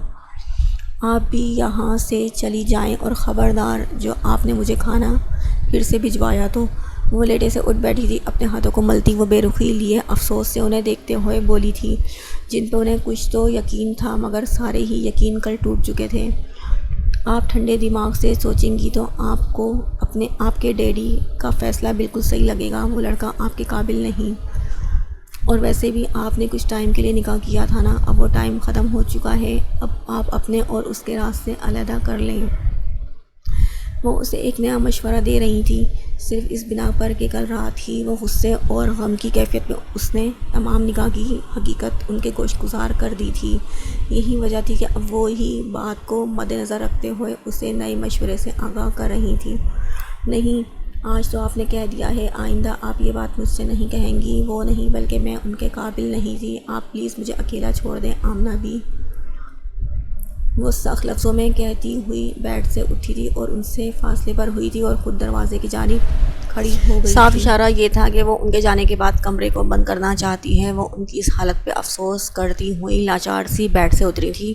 آپ بھی یہاں سے چلی جائیں، اور خبردار جو آپ نے مجھے کھانا پھر سے بھجوایا تو۔ وہ لیٹے سے اٹھ بیٹھی تھی، اپنے ہاتھوں کو ملتی وہ بے رخی لیے افسوس سے انہیں دیکھتے ہوئے بولی تھی، جن پہ انہیں کچھ تو یقین تھا مگر سارے ہی یقین کل ٹوٹ چکے تھے۔ آپ ٹھنڈے دماغ سے سوچیں گی تو آپ کو آپ کے ڈیڈی کا فیصلہ بالکل صحیح لگے گا۔ وہ لڑکا آپ کے قابل نہیں، اور ویسے بھی آپ نے کچھ ٹائم کے لیے نکاح کیا تھا نا، اب وہ ٹائم ختم ہو چکا ہے، اب آپ اپنے اور اس کے راستے علیحدہ کر لیں۔ وہ اسے ایک نیا مشورہ دے رہی تھی، صرف اس بنا پر کہ کل رات ہی وہ غصے اور غم کی کیفیت میں اس نے تمام نکاح کی حقیقت ان کے گوشت گزار کر دی تھی۔ یہی وجہ تھی کہ اب وہی بات کو مد نظر رکھتے ہوئے اسے نئے مشورے سے آگاہ کر رہی تھی۔ نہیں، آج تو آپ نے کہہ دیا ہے، آئندہ آپ یہ بات مجھ سے نہیں کہیں گی۔ وہ نہیں، بلکہ میں ان کے قابل نہیں تھی۔ آپ پلیز مجھے اکیلا چھوڑ دیں۔ آمنہ بھی وہ سخت لفظوں میں کہتی ہوئی بیڈ سے اٹھی تھی اور ان سے فاصلے پر ہوئی تھی اور خود دروازے کی جانب کھڑی ہو گئی۔ صاف اشارہ یہ تھا کہ وہ ان کے جانے کے بعد کمرے کو بند کرنا چاہتی ہے۔ وہ ان کی اس حالت پہ افسوس کرتی ہوئی لاچار سی بیڈ سے اتری تھی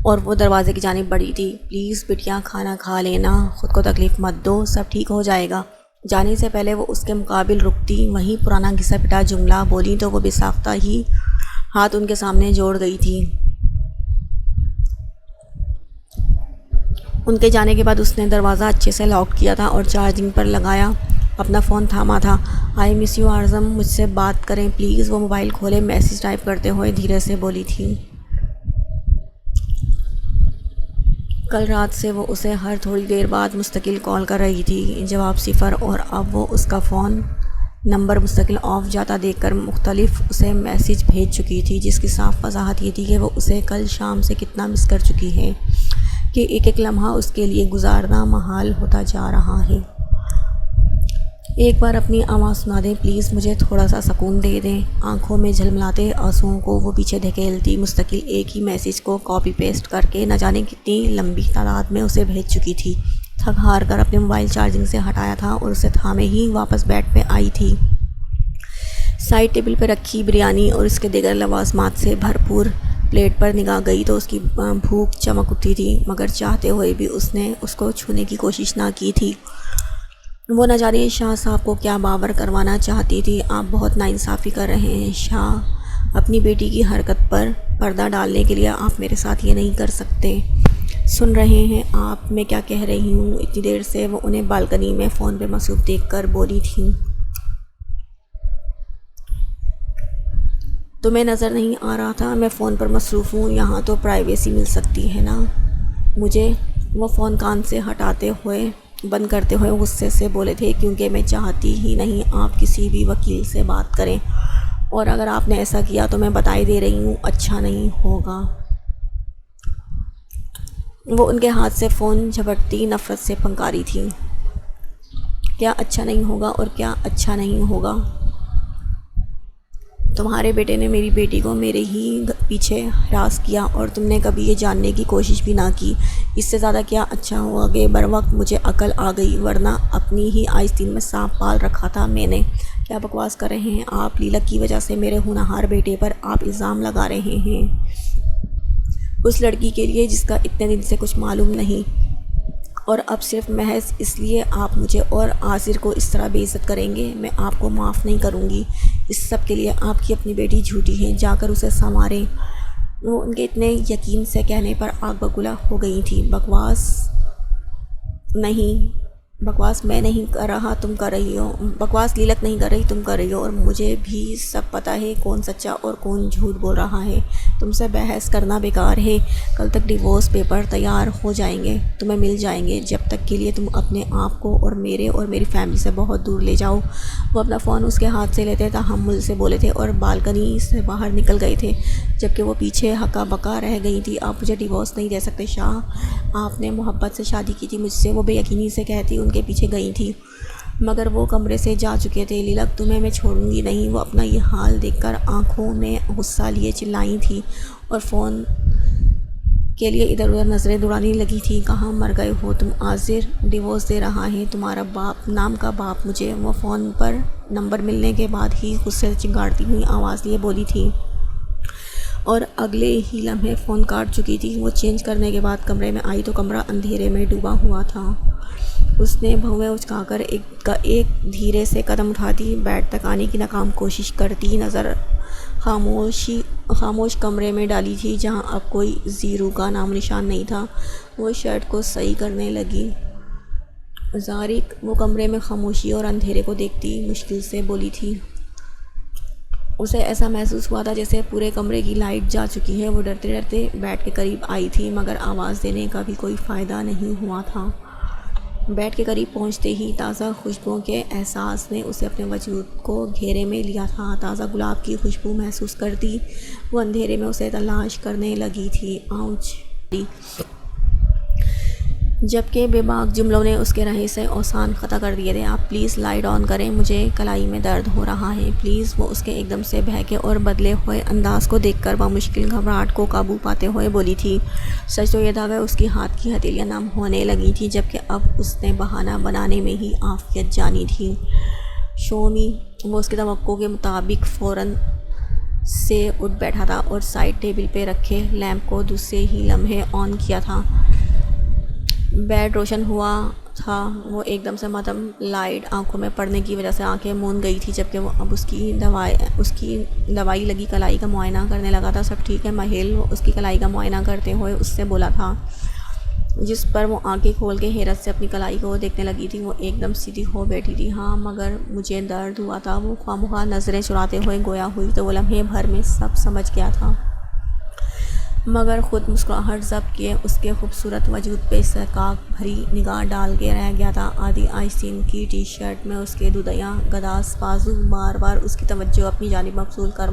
اور وہ دروازے کی جانب بڑھی تھی۔ پلیز بٹیا، کھانا کھا لینا، خود کو تکلیف مت دو، سب ٹھیک ہو جائے گا۔ جانے سے پہلے وہ اس کے مقابل رکتی وہیں پرانا گھسا پٹا جملہ بولی تو وہ بے ساختہ ہی ہاتھ ان کے سامنے جوڑ گئی تھی۔ ان کے جانے کے بعد اس نے دروازہ اچھے سے لاک کیا تھا اور چارجنگ پر لگایا اپنا فون تھاما تھا۔ آئی مس یو اعظم، مجھ سے بات کریں پلیز۔ وہ موبائل کھولے میسیج ٹائپ کرتے ہوئے دھیرے سے بولی تھی۔ کل رات سے وہ اسے ہر تھوڑی دیر بعد مستقل کال کر رہی تھی، جواب صفر، اور اب وہ اس کا فون نمبر مستقل آف جاتا دیکھ کر مختلف اسے میسیج بھیج چکی تھی، جس کی صاف وضاحت یہ تھی کہ وہ اسے کل شام سے کتنا مس کر چکی ہے، کہ ایک ایک لمحہ اس کے لیے گزارنا محال ہوتا جا رہا ہے۔ ایک بار اپنی آواز سنا دیں پلیز، مجھے تھوڑا سا سکون دے دیں۔ آنکھوں میں جھلملاتے آنسوؤں کو وہ پیچھے دھکیلتی مستقل ایک ہی میسیج کو کاپی پیسٹ کر کے نہ جانے کتنی لمبی تعداد میں اسے بھیج چکی تھی۔ تھک ہار کر اپنے موبائل چارجنگ سے ہٹایا تھا اور اسے تھامے ہی واپس بیڈ پہ آئی تھی۔ سائڈ ٹیبل پہ رکھی بریانی اور اس کے دیگر لوازمات سے بھرپور پلیٹ پر نگاہ گئی تو اس کی بھوک چمک اٹھی تھی، مگر چاہتے ہوئے بھی اس نے اس کو چھونے کی کوشش نہ کی تھی۔ وہ نہ جانے شاہ صاحب کو کیا باور کروانا چاہتی تھی۔ آپ بہت ناانصافی کر رہے ہیں شاہ، اپنی بیٹی کی حرکت پر پردہ ڈالنے کے لیے آپ میرے ساتھ یہ نہیں کر سکتے۔ سن رہے ہیں آپ میں کیا کہہ رہی ہوں؟ اتنی دیر سے وہ انہیں بالکنی میں فون پہ مصروف دیکھ کر بولی تھیں۔ تمہیں نظر نہیں آ رہا تھا میں فون پر مصروف ہوں؟ یہاں تو پرائیویسی مل سکتی ہے نا مجھے۔ وہ فون کان سے ہٹاتے ہوئے بند کرتے ہوئے غصے سے بولے تھے، کیونکہ میں چاہتی ہی نہیں آپ کسی بھی وکیل سے بات کریں، اور اگر آپ نے ایسا کیا تو میں بتائی دے رہی ہوں اچھا نہیں ہوگا۔ وہ ان کے ہاتھ سے فون جھپٹتی نفرت سے پھنکاری تھی۔ کیا اچھا نہیں ہوگا اور کیا اچھا نہیں ہوگا؟ تمہارے بیٹے نے میری بیٹی کو میرے ہی پیچھے ہراس کیا اور تم نے کبھی یہ جاننے کی کوشش بھی نہ کی۔ اس سے زیادہ کیا اچھا ہوا کہ بروقت مجھے عقل آ گئی، ورنہ اپنی ہی آستین میں سانپ پال رکھا تھا میں نے۔ کیا بکواس کر رہے ہیں آپ؟ لیلک کی وجہ سے میرے ہونہار بیٹے پر آپ الزام لگا رہے ہیں، اس لڑکی کے لیے جس کا اتنے دن سے کچھ معلوم نہیں، اور اب صرف محض اس لیے آپ مجھے اور عاصر کو اس طرح بے عزت کریں گے؟ میں آپ کو معاف نہیں کروں گی۔ اس سب کے لیے آپ کی اپنی بیٹی جھوٹی ہے، جا کر اسے سنواریں۔ وہ ان کے اتنے یقین سے کہنے پر آگ بگولا ہو گئی تھی۔ بکواس نہیں، بکواس میں نہیں کر رہا تم کر رہی ہو، بکواس لیلک نہیں کر رہی تم کر رہی ہو، اور مجھے بھی سب پتہ ہے کون سچا اور کون جھوٹ بول رہا ہے۔ تم سے بحث کرنا بیکار ہے، کل تک ڈیورس پیپر تیار ہو جائیں گے، تمہیں مل جائیں گے، جب تک کے لیے تم اپنے آپ کو اور میری فیملی سے بہت دور لے جاؤ۔ وہ اپنا فون اس کے ہاتھ سے لیتے تحمل سے بولے تھے اور بالکنی سے باہر نکل گئے تھے، جبکہ وہ پیچھے ہکا بکا رہ گئی تھی۔ آپ مجھے ڈیورس نہیں دے سکتے شاہ، آپ نے محبت سے شادی کی تھی مجھ سے، وہ بے یقینی سے کہتی ان کے پیچھے گئی تھی، مگر وہ کمرے سے جا چکے تھے۔ لیلک تمہیں میں چھوڑوں گی نہیں، وہ اپنا یہ حال دیکھ کر آنکھوں میں غصہ لیے چلائی تھی اور فون کے لیے ادھر ادھر نظریں دوڑانے لگی تھی۔ کہاں مر گئے ہو تم؟ عاذر ڈیورس دے رہا ہے تمہارا باپ نام کا باپ مجھے، وہ فون پر نمبر ملنے کے بعد ہی غصے سے چنگاڑتی ہوئی آواز لیے بولی تھی، اور اگلے ہی لمحے فون کاٹ چکی تھی۔ وہ چینج کرنے کے بعد کمرے میں آئی تو کمرہ اندھیرے میں ڈوبا ہوا تھا۔ اس نے بھویں اچکا کر ایک دھیرے سے قدم اٹھاتی بیڈ تک آنے کی ناکام کوشش کرتی نظر خاموش کمرے میں ڈالی تھی، جہاں اب کوئی زیرو کا نام نشان نہیں تھا۔ وہ شرٹ کو صحیح کرنے لگی۔ زارق وہ کمرے میں خاموشی اور اندھیرے کو دیکھتی مشکل سے بولی تھی۔ اسے ایسا محسوس ہوا تھا جیسے پورے کمرے کی لائٹ جا چکی ہے۔ وہ ڈرتے ڈرتے بیڈ کے قریب آئی تھی، مگر آواز دینے کا بھی کوئی فائدہ نہیں ہوا تھا۔ بیڈ کے قریب پہنچتے ہی تازہ خوشبوؤں کے احساس نے اسے اپنے وجود کو گھیرے میں لیا تھا۔ تازہ گلاب کی خوشبو محسوس کرتی وہ اندھیرے میں اسے تلاش کرنے لگی تھی۔ آؤچ! جبکہ بے باک جملوں نے اس کے رہے سے اوسان خطا کر دیے تھے۔ آپ پلیز لائٹ آن کریں، مجھے کلائی میں درد ہو رہا ہے پلیز۔ وہ اس کے ایک دم سے بہکے اور بدلے ہوئے انداز کو دیکھ کر بامشکل گھبراہٹ کو قابو پاتے ہوئے بولی تھی۔ سچ تو یہ تھا کہ اس کی ہاتھ کی ہتھیلیاں نم ہونے لگی تھیں، جبکہ اب اس نے بہانہ بنانے میں ہی عافیت جانی تھی۔ شو می! وہ اس کی توقع کے مطابق فوراً سے اٹھ بیٹھا تھا اور سائڈ ٹیبل پہ رکھے لیمپ کو دوسرے ہی لمحے آن کیا تھا۔ بیڈ روشن ہوا تھا۔ وہ ایک دم سے ماتم لائٹ آنکھوں میں پڑنے کی وجہ سے آنکھیں موند گئی تھی، جبکہ وہ اب اس کی دوائی لگی کلائی کا معائنہ کرنے لگا تھا۔ سب ٹھیک ہے مہل؟ وہ اس کی کلائی کا معائنہ کرتے ہوئے اس سے بولا تھا، جس پر وہ آنکھیں کھول کے حیرت سے اپنی کلائی کو دیکھنے لگی تھی۔ وہ ایک دم سیدھی ہو بیٹھی تھی۔ ہاں مگر مجھے درد ہوا تھا۔ وہ خواہ نظریں چراتے ہوئے گویا ہوئی تو وہ لمحے بھر میں سب سمجھ گیا تھا، مگر خود مسکراہٹ ضبط کیے اس کے خوبصورت وجود پہ استحقاق بھری نگاہ ڈال کے رہ گیا تھا۔ آدھی آستین کی ٹی شرٹ میں اس کے دودیا گداز بازو بار بار اس کی توجہ اپنی جانب مبذول کر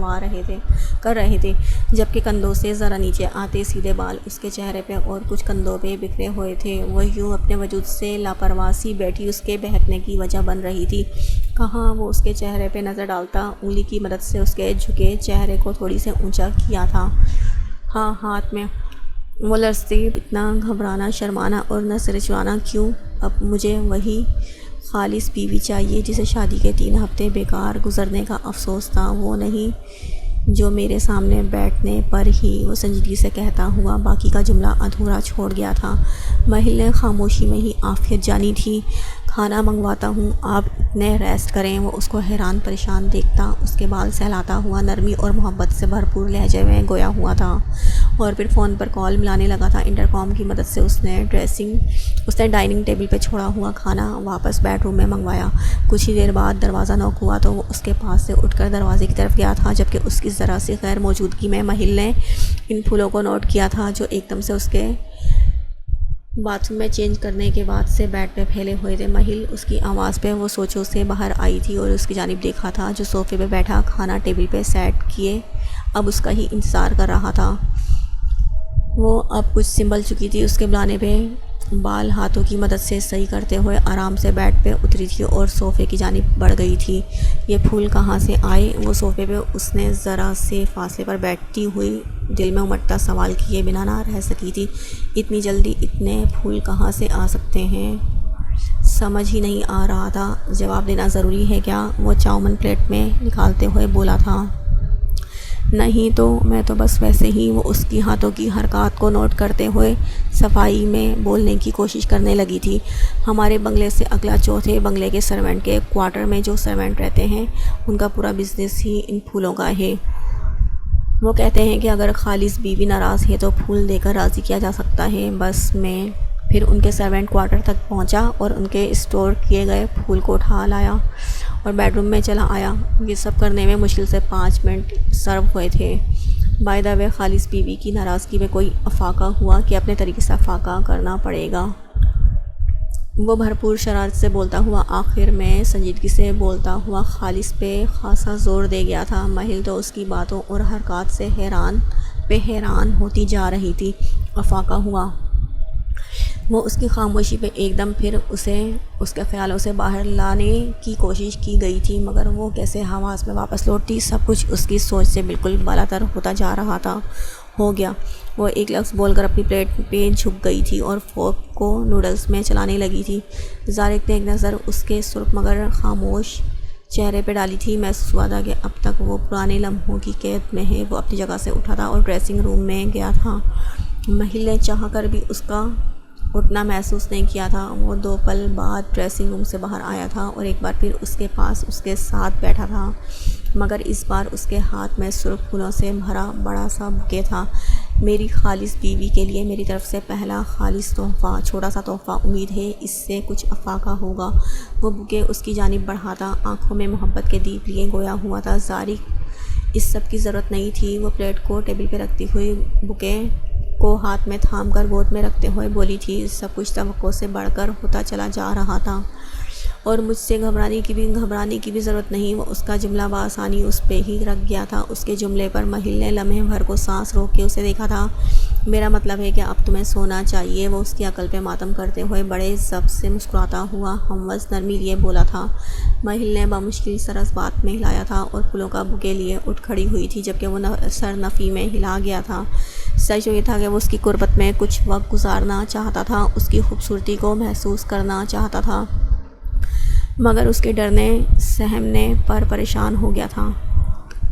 رہے تھے، جبکہ کندھوں سے ذرا نیچے آتے سیدھے بال اس کے چہرے پہ اور کچھ کندھوں پہ بکھرے ہوئے تھے۔ وہ یوں اپنے وجود سے لاپرواہ سی بیٹھی اس کے بہکنے کی وجہ بن رہی تھی۔ کہاں وہ اس کے چہرے پہ نظر ڈالتا، انگلی کی مدد سے اس کے جھکے چہرے کو تھوڑی سے اونچا کیا تھا۔ ہاں ہاتھ میں وہ لرزتی، اتنا گھبرانا، شرمانا اور نظریں چرانا کیوں؟ اب مجھے وہی خالص بیوی چاہیے جسے شادی کے 3 ہفتے بیکار گزرنے کا افسوس تھا، وہ نہیں جو میرے سامنے بیٹھنے پر ہی وہ سنجیدگی سے کہتا ہوا باقی کا جملہ ادھورا چھوڑ گیا تھا۔ مہل نے خاموشی میں ہی عافیت جانی تھی۔ کھانا منگواتا ہوں، آپ اتنے ریسٹ کریں۔ وہ اس کو حیران پریشان دیکھتا اس کے بال سہلاتا ہوا نرمی اور محبت سے بھرپور لہجے میں گویا ہوا تھا، اور پھر فون پر کال ملانے لگا تھا۔ انٹر کام کی مدد سے اس نے ڈائننگ ٹیبل پہ چھوڑا ہوا کھانا واپس بیڈ روم میں منگوایا۔ کچھ ہی دیر بعد دروازہ نوک ہوا تو وہ اس کے پاس سے اٹھ کر دروازے کی طرف گیا تھا، جبکہ اس کی ذرا سی غیر موجودگی میں مہل نے ان پھولوں کو نوٹ کیا تھا جو ایک دم سے اس کے باتھ روم میں چینج کرنے کے بعد سے بیڈ پہ پھیلے ہوئے تھے۔ مہل اس کی آواز پہ وہ سوچوں سے باہر آئی تھی اور اس کی جانب دیکھا تھا، جو صوفے پہ بیٹھا کھانا ٹیبل پہ سیٹ کیے اب اس کا ہی انتظار کر رہا تھا۔ وہ اب کچھ سنبھل چکی تھی، اس کے بلانے پہ بال ہاتھوں کی مدد سے صحیح کرتے ہوئے آرام سے بیڈ پہ اتری تھی اور صوفے کی جانب بڑھ گئی تھی۔ یہ پھول کہاں سے آئے؟ وہ صوفے پہ اس نے ذرا سے فاصلے پر بیٹھتی ہوئی دل میں امٹتا سوال کیے بنا نہ رہ سکی تھی۔ اتنی جلدی اتنے پھول کہاں سے آ سکتے ہیں؟ سمجھ ہی نہیں آ رہا تھا۔ جواب دینا ضروری ہے کیا؟ وہ چاؤمن پلیٹ میں نکالتے ہوئے بولا تھا۔ نہیں تو میں تو بس ویسے ہی۔ وہ اس کی ہاتھوں کی حرکات کو نوٹ کرتے ہوئے صفائی میں بولنے کی کوشش کرنے لگی تھی۔ ہمارے بنگلے سے اگلا چوتھے بنگلے کے سرونٹ کے کوارٹر میں جو سرونٹ رہتے ہیں ان کا پورا بزنس ہی ان پھولوں کا ہے۔ وہ کہتے ہیں کہ اگر خالص بیوی ناراض ہے تو پھول دے کر راضی کیا جا سکتا ہے۔ بس میں پھر ان کے سرونٹ کوارٹر تک پہنچا اور ان کے اسٹور کیے گئے پھول کو اٹھا لایا اور بیڈ روم میں چلا آیا۔ یہ سب کرنے میں مشکل سے 5 منٹ سرو ہوئے تھے۔ بائی دا وے خالص بیوی کی ناراضگی میں کوئی افاقہ ہوا کہ اپنے طریقے سے افاقہ کرنا پڑے گا۔ وہ بھرپور شرارت سے بولتا ہوا آخر میں سنجیدگی سے بولتا ہوا خالص پہ خاصا زور دے گیا تھا۔ مہل تو اس کی باتوں اور حرکات سے حیران ہوتی جا رہی تھی۔ افاقہ ہوا۔ وہ اس کی خاموشی پہ ایک دم پھر اسے اس کے خیالوں سے باہر لانے کی کوشش کی گئی تھی، مگر وہ کیسے حواس میں واپس لوٹتی، سب کچھ اس کی سوچ سے بالکل بالاتر ہوتا جا رہا تھا۔ ہو گیا۔ وہ ایک لفظ بول کر اپنی پلیٹ پہ جھک گئی تھی اور فورک کو نوڈلز میں چلانے لگی تھی۔ زارق نے ایک نظر اس کے سرخ مگر خاموش چہرے پہ ڈالی تھی۔ محسوس ہوا تھا کہ اب تک وہ پرانے لمحوں کی قید میں ہے۔ وہ اپنی جگہ سے اٹھا تھا اور ڈریسنگ روم میں گیا تھا۔ مہل نے چاہ کر بھی اس کا اٹھنا محسوس نہیں کیا تھا۔ وہ 2 پل بعد ڈریسنگ روم سے باہر آیا تھا اور ایک بار پھر اس کے پاس اس کے ساتھ بیٹھا تھا، مگر اس بار اس کے ہاتھ میں سرخ پھولوں سے بھرا بڑا سا بوکے تھا۔ میری خالص بیوی کے لیے میری طرف سے پہلا خالص تحفہ، چھوٹا سا تحفہ، امید ہے اس سے کچھ افاقہ ہوگا۔ وہ بوکے اس کی جانب بڑھاتا، آنکھوں میں محبت کے دیپ لیے گویا ہوا تھا۔ زارق اس سب کی ضرورت نہیں تھی۔ وہ پلیٹ کو ٹیبل پہ رکھتی ہوئی بوکے کو ہاتھ میں تھام کر گود میں رکھتے ہوئے بولی تھی، سب کچھ توقع سے بڑھ کر ہوتا چلا جا رہا تھا اور مجھ سے گھبرانے کی بھی ضرورت نہیں۔ وہ اس کا جملہ بآسانی اس پہ ہی رکھ گیا تھا۔ اس کے جملے پر مہل نے لمحے بھر کو سانس روک کے اسے دیکھا تھا۔ میرا مطلب ہے کہ اب تمہیں سونا چاہیے۔ وہ اس کی عقل پہ ماتم کرتے ہوئے بڑے ضبط سے مسکراتا ہوا ہموز نرمی لیے بولا تھا۔ مہل نے بمشکل سر اس بات میں ہلایا تھا اور پھولوں کا بوکے لیے اٹھ کھڑی ہوئی تھی، جبکہ وہ سر نفی میں ہلا گیا تھا۔ سچ یہ تھا کہ وہ اس کی قربت میں کچھ وقت گزارنا چاہتا تھا، اس کی خوبصورتی کو محسوس کرنا چاہتا تھا، مگر اس کے ڈرنے سہمنے پر پریشان ہو گیا تھا۔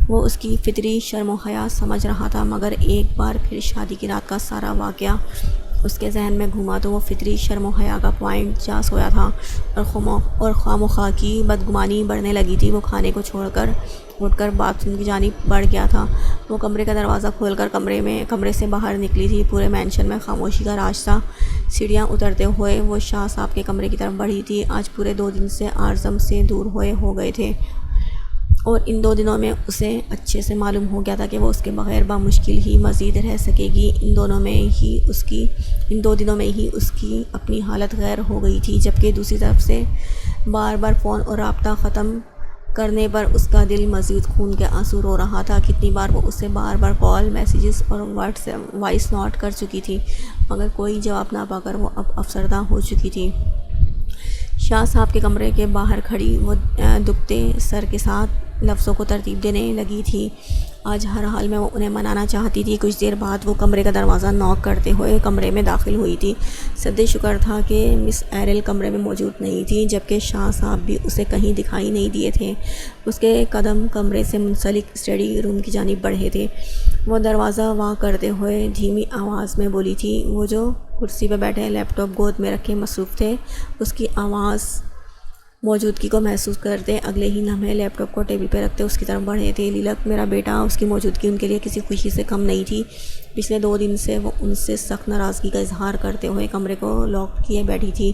وہ اس کی فطری شرم و حیا سمجھ رہا تھا، مگر ایک بار پھر شادی کی رات کا سارا واقعہ اس کے ذہن میں گھوما تو وہ فطری شرم و حیا کا پوائنٹ جا سویا تھا اور خواہ کی بدگمانی بڑھنے لگی تھی۔ وہ کھانے کو چھوڑ کر اٹھ کر باتھ روم کی جانب بڑھ گیا تھا۔ وہ کمرے کا دروازہ کھول کر کمرے سے باہر نکلی تھی۔ پورے مینشن میں خاموشی کا راج تھا۔ سیڑھیاں اترتے ہوئے وہ شاہ صاحب کے کمرے کی طرف بڑھی تھی۔ آج پورے 2 دن سے آرزم سے دور ہو گئے تھے اور ان 2 دنوں میں اسے اچھے سے معلوم ہو گیا تھا کہ وہ اس کے بغیر بمشکل ہی مزید رہ سکے گی۔ ان 2 دنوں میں ہی اس کی اپنی حالت غیر ہو گئی تھی، جبکہ دوسری طرف سے بار بار فون اور رابطہ ختم کرنے پر اس کا دل مزید خون کے آنسو رو رہا تھا۔ کتنی بار وہ اسے بار کال، میسیجز اور وائس نوٹ کر چکی تھی، مگر کوئی جواب نہ پا کر وہ اب افسردہ ہو چکی تھی۔ شاہ صاحب کے کمرے کے باہر کھڑی وہ دکھتے سر کے ساتھ لفظوں کو ترتیب دینے لگی تھی۔ آج ہر حال میں وہ انہیں منانا چاہتی تھی۔ کچھ دیر بعد وہ کمرے کا دروازہ نوک کرتے ہوئے کمرے میں داخل ہوئی تھی۔ سد شکر تھا کہ مس ایرل کمرے میں موجود نہیں تھی، جبکہ شاہ صاحب بھی اسے کہیں دکھائی نہیں دیے تھے۔ اس کے قدم کمرے سے منسلک اسٹڈی روم کی جانب بڑھے تھے۔ وہ دروازہ وا کرتے ہوئے دھیمی آواز میں بولی تھی۔ وہ جو کرسی پہ بیٹھے لیپ ٹاپ گود میں رکھے مصروف تھے، اس کی موجودگی کو محسوس کرتے اگلے ہی لمحے لیپ ٹاپ کو ٹیبل پہ رکھتے اس کی طرف بڑھے تھے۔ لیلک میرا بیٹا، اس کی موجودگی ان کے لیے کسی خوشی سے کم نہیں تھی۔ پچھلے 2 دن سے وہ ان سے سخت ناراضگی کا اظہار کرتے ہوئے کمرے کو لاک کیے بیٹھی تھی،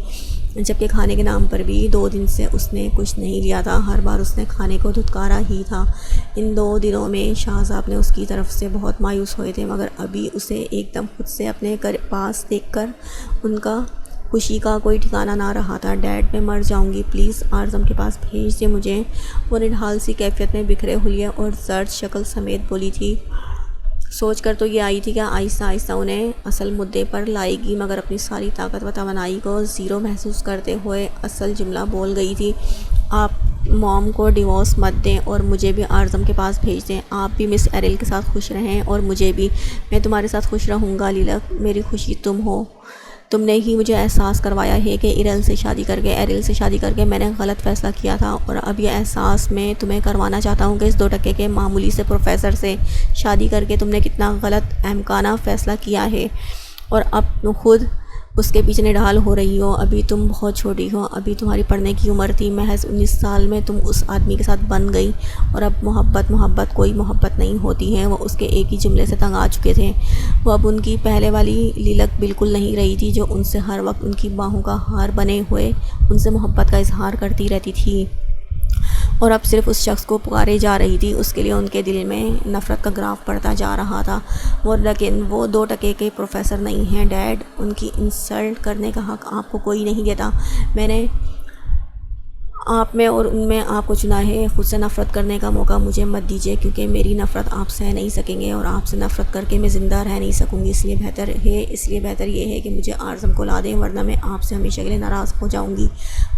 جبکہ کھانے کے نام پر بھی 2 دن سے اس نے کچھ نہیں لیا تھا۔ ہر بار اس نے کھانے کو دھتکارا ہی تھا۔ ان 2 دنوں میں شاہ صاحب نے اس کی طرف سے بہت مایوس ہوئے تھے، مگر ابھی اسے ایک دم خود سے اپنے پاس دیکھ کر ان کا خوشی کا کوئی ٹھکانہ نہ رہا تھا۔ ڈیڈ میں مر جاؤں گی، پلیز آرزم کے پاس بھیج دے مجھے، وہ نڈھال سی کیفیت میں بکھرے حلیے اور زرد شکل سمیت بولی تھی۔ سوچ کر تو یہ آئی تھی کہ آہستہ آہستہ انہیں اصل مدعے پر لائے گی، مگر اپنی ساری طاقت و توانائی کو زیرو محسوس کرتے ہوئے اصل جملہ بول گئی تھی۔ آپ موم کو ڈیورس مت دیں اور مجھے بھی آرزم کے پاس بھیج دیں۔ آپ بھی مس ایرل کے ساتھ خوش رہیں اور مجھے بھی، میں تمہارے ساتھ خوش رہوں گا لیلک، میری خوشی تم ہو۔ تم نے ہی مجھے احساس کروایا ہے کہ ایرل سے شادی کر کے میں نے غلط فیصلہ کیا تھا، اور اب یہ احساس میں تمہیں کروانا چاہتا ہوں کہ اس 2 ٹکے کے معمولی سے پروفیسر سے شادی کر کے تم نے کتنا غلط احمقانہ فیصلہ کیا ہے، اور اب خود اس کے پیچھے نڈال ہو رہی ہو. ابھی تم بہت چھوٹی ہو, ابھی تمہاری پڑھنے کی عمر تھی, محض 19 سال میں تم اس آدمی کے ساتھ بن گئی, اور اب محبت کوئی محبت نہیں ہوتی ہے. وہ اس کے ایک ہی جملے سے تنگ آ چکے تھے. وہ اب ان کی پہلے والی لیلک بالکل نہیں رہی تھی, جو ان سے ہر وقت ان کی باہوں کا ہار بنے ہوئے ان سے محبت کا اظہار کرتی رہتی تھی, اور اب صرف اس شخص کو پکارے جا رہی تھی. اس کے لیے ان کے دل میں نفرت کا گراف بڑھتا جا رہا تھا. لیکن وہ 2 ٹکے کے پروفیسر نہیں ہیں ڈیڈ, ان کی انسلٹ کرنے کا حق آپ کو کوئی نہیں دیتا. میں نے آپ میں اور ان میں آپ کو چنا ہے. خود سے نفرت کرنے کا موقع مجھے مت دیجیے, کیونکہ میری نفرت آپ سہ نہیں سکیں گے, اور آپ سے نفرت کر کے میں زندہ رہ نہیں سکوں گی. اس لیے بہتر یہ ہے کہ مجھے اعظم کو لا دیں, ورنہ میں آپ سے ہمیشہ کے لیے ناراض ہو جاؤں گی.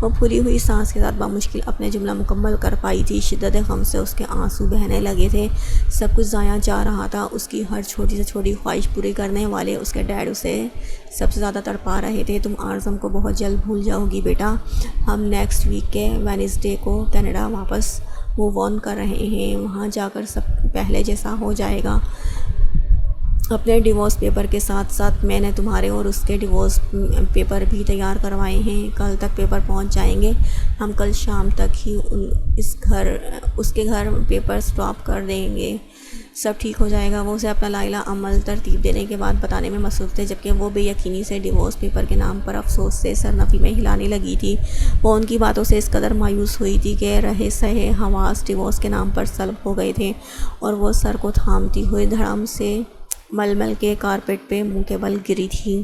وہ پھولی ہوئی سانس کے ساتھ بامشکل اپنے جملہ مکمل کر پائی تھی. شدت غم سے اس کے آنسو بہنے لگے تھے. سب کچھ ضائع جا رہا تھا. اس کی ہر چھوٹی سے چھوٹی خواہش پوری کرنے والے اس کے ڈیڈ اسے سب سے زیادہ تڑپا رہے تھے. تم اعظم کو بہت جلد بھول جاؤ گی بیٹا. ہم نیکسٹ ویک کے وینسڈے کو کینیڈا واپس موو آن کر رہے ہیں. وہاں جا کر سب پہلے جیسا ہو جائے گا. اپنے ڈیورس پیپر کے ساتھ ساتھ میں نے تمہارے اور اس کے ڈیورس پیپر بھی تیار کروائے ہیں. کل تک پیپر پہنچ جائیں گے. ہم کل شام تک ہی اس کے گھر پیپرز ڈراپ کر دیں گے. سب ٹھیک ہو جائے گا. وہ اسے اپنا لائحہ عمل ترتیب دینے کے بعد بتانے میں مصروف تھے, جبکہ وہ بے یقینی سے ڈیورس پیپر کے نام پر افسوس سے سر نفی میں ہلانے لگی تھی. وہ ان کی باتوں سے اس قدر مایوس ہوئی تھی کہ رہے سہے حواس ڈیورس کے نام پر سلب ہو گئے تھے, اور وہ سر کو تھامتی ہوئی دھڑام سے مل کے کارپیٹ پہ منہ کے بل گری تھی.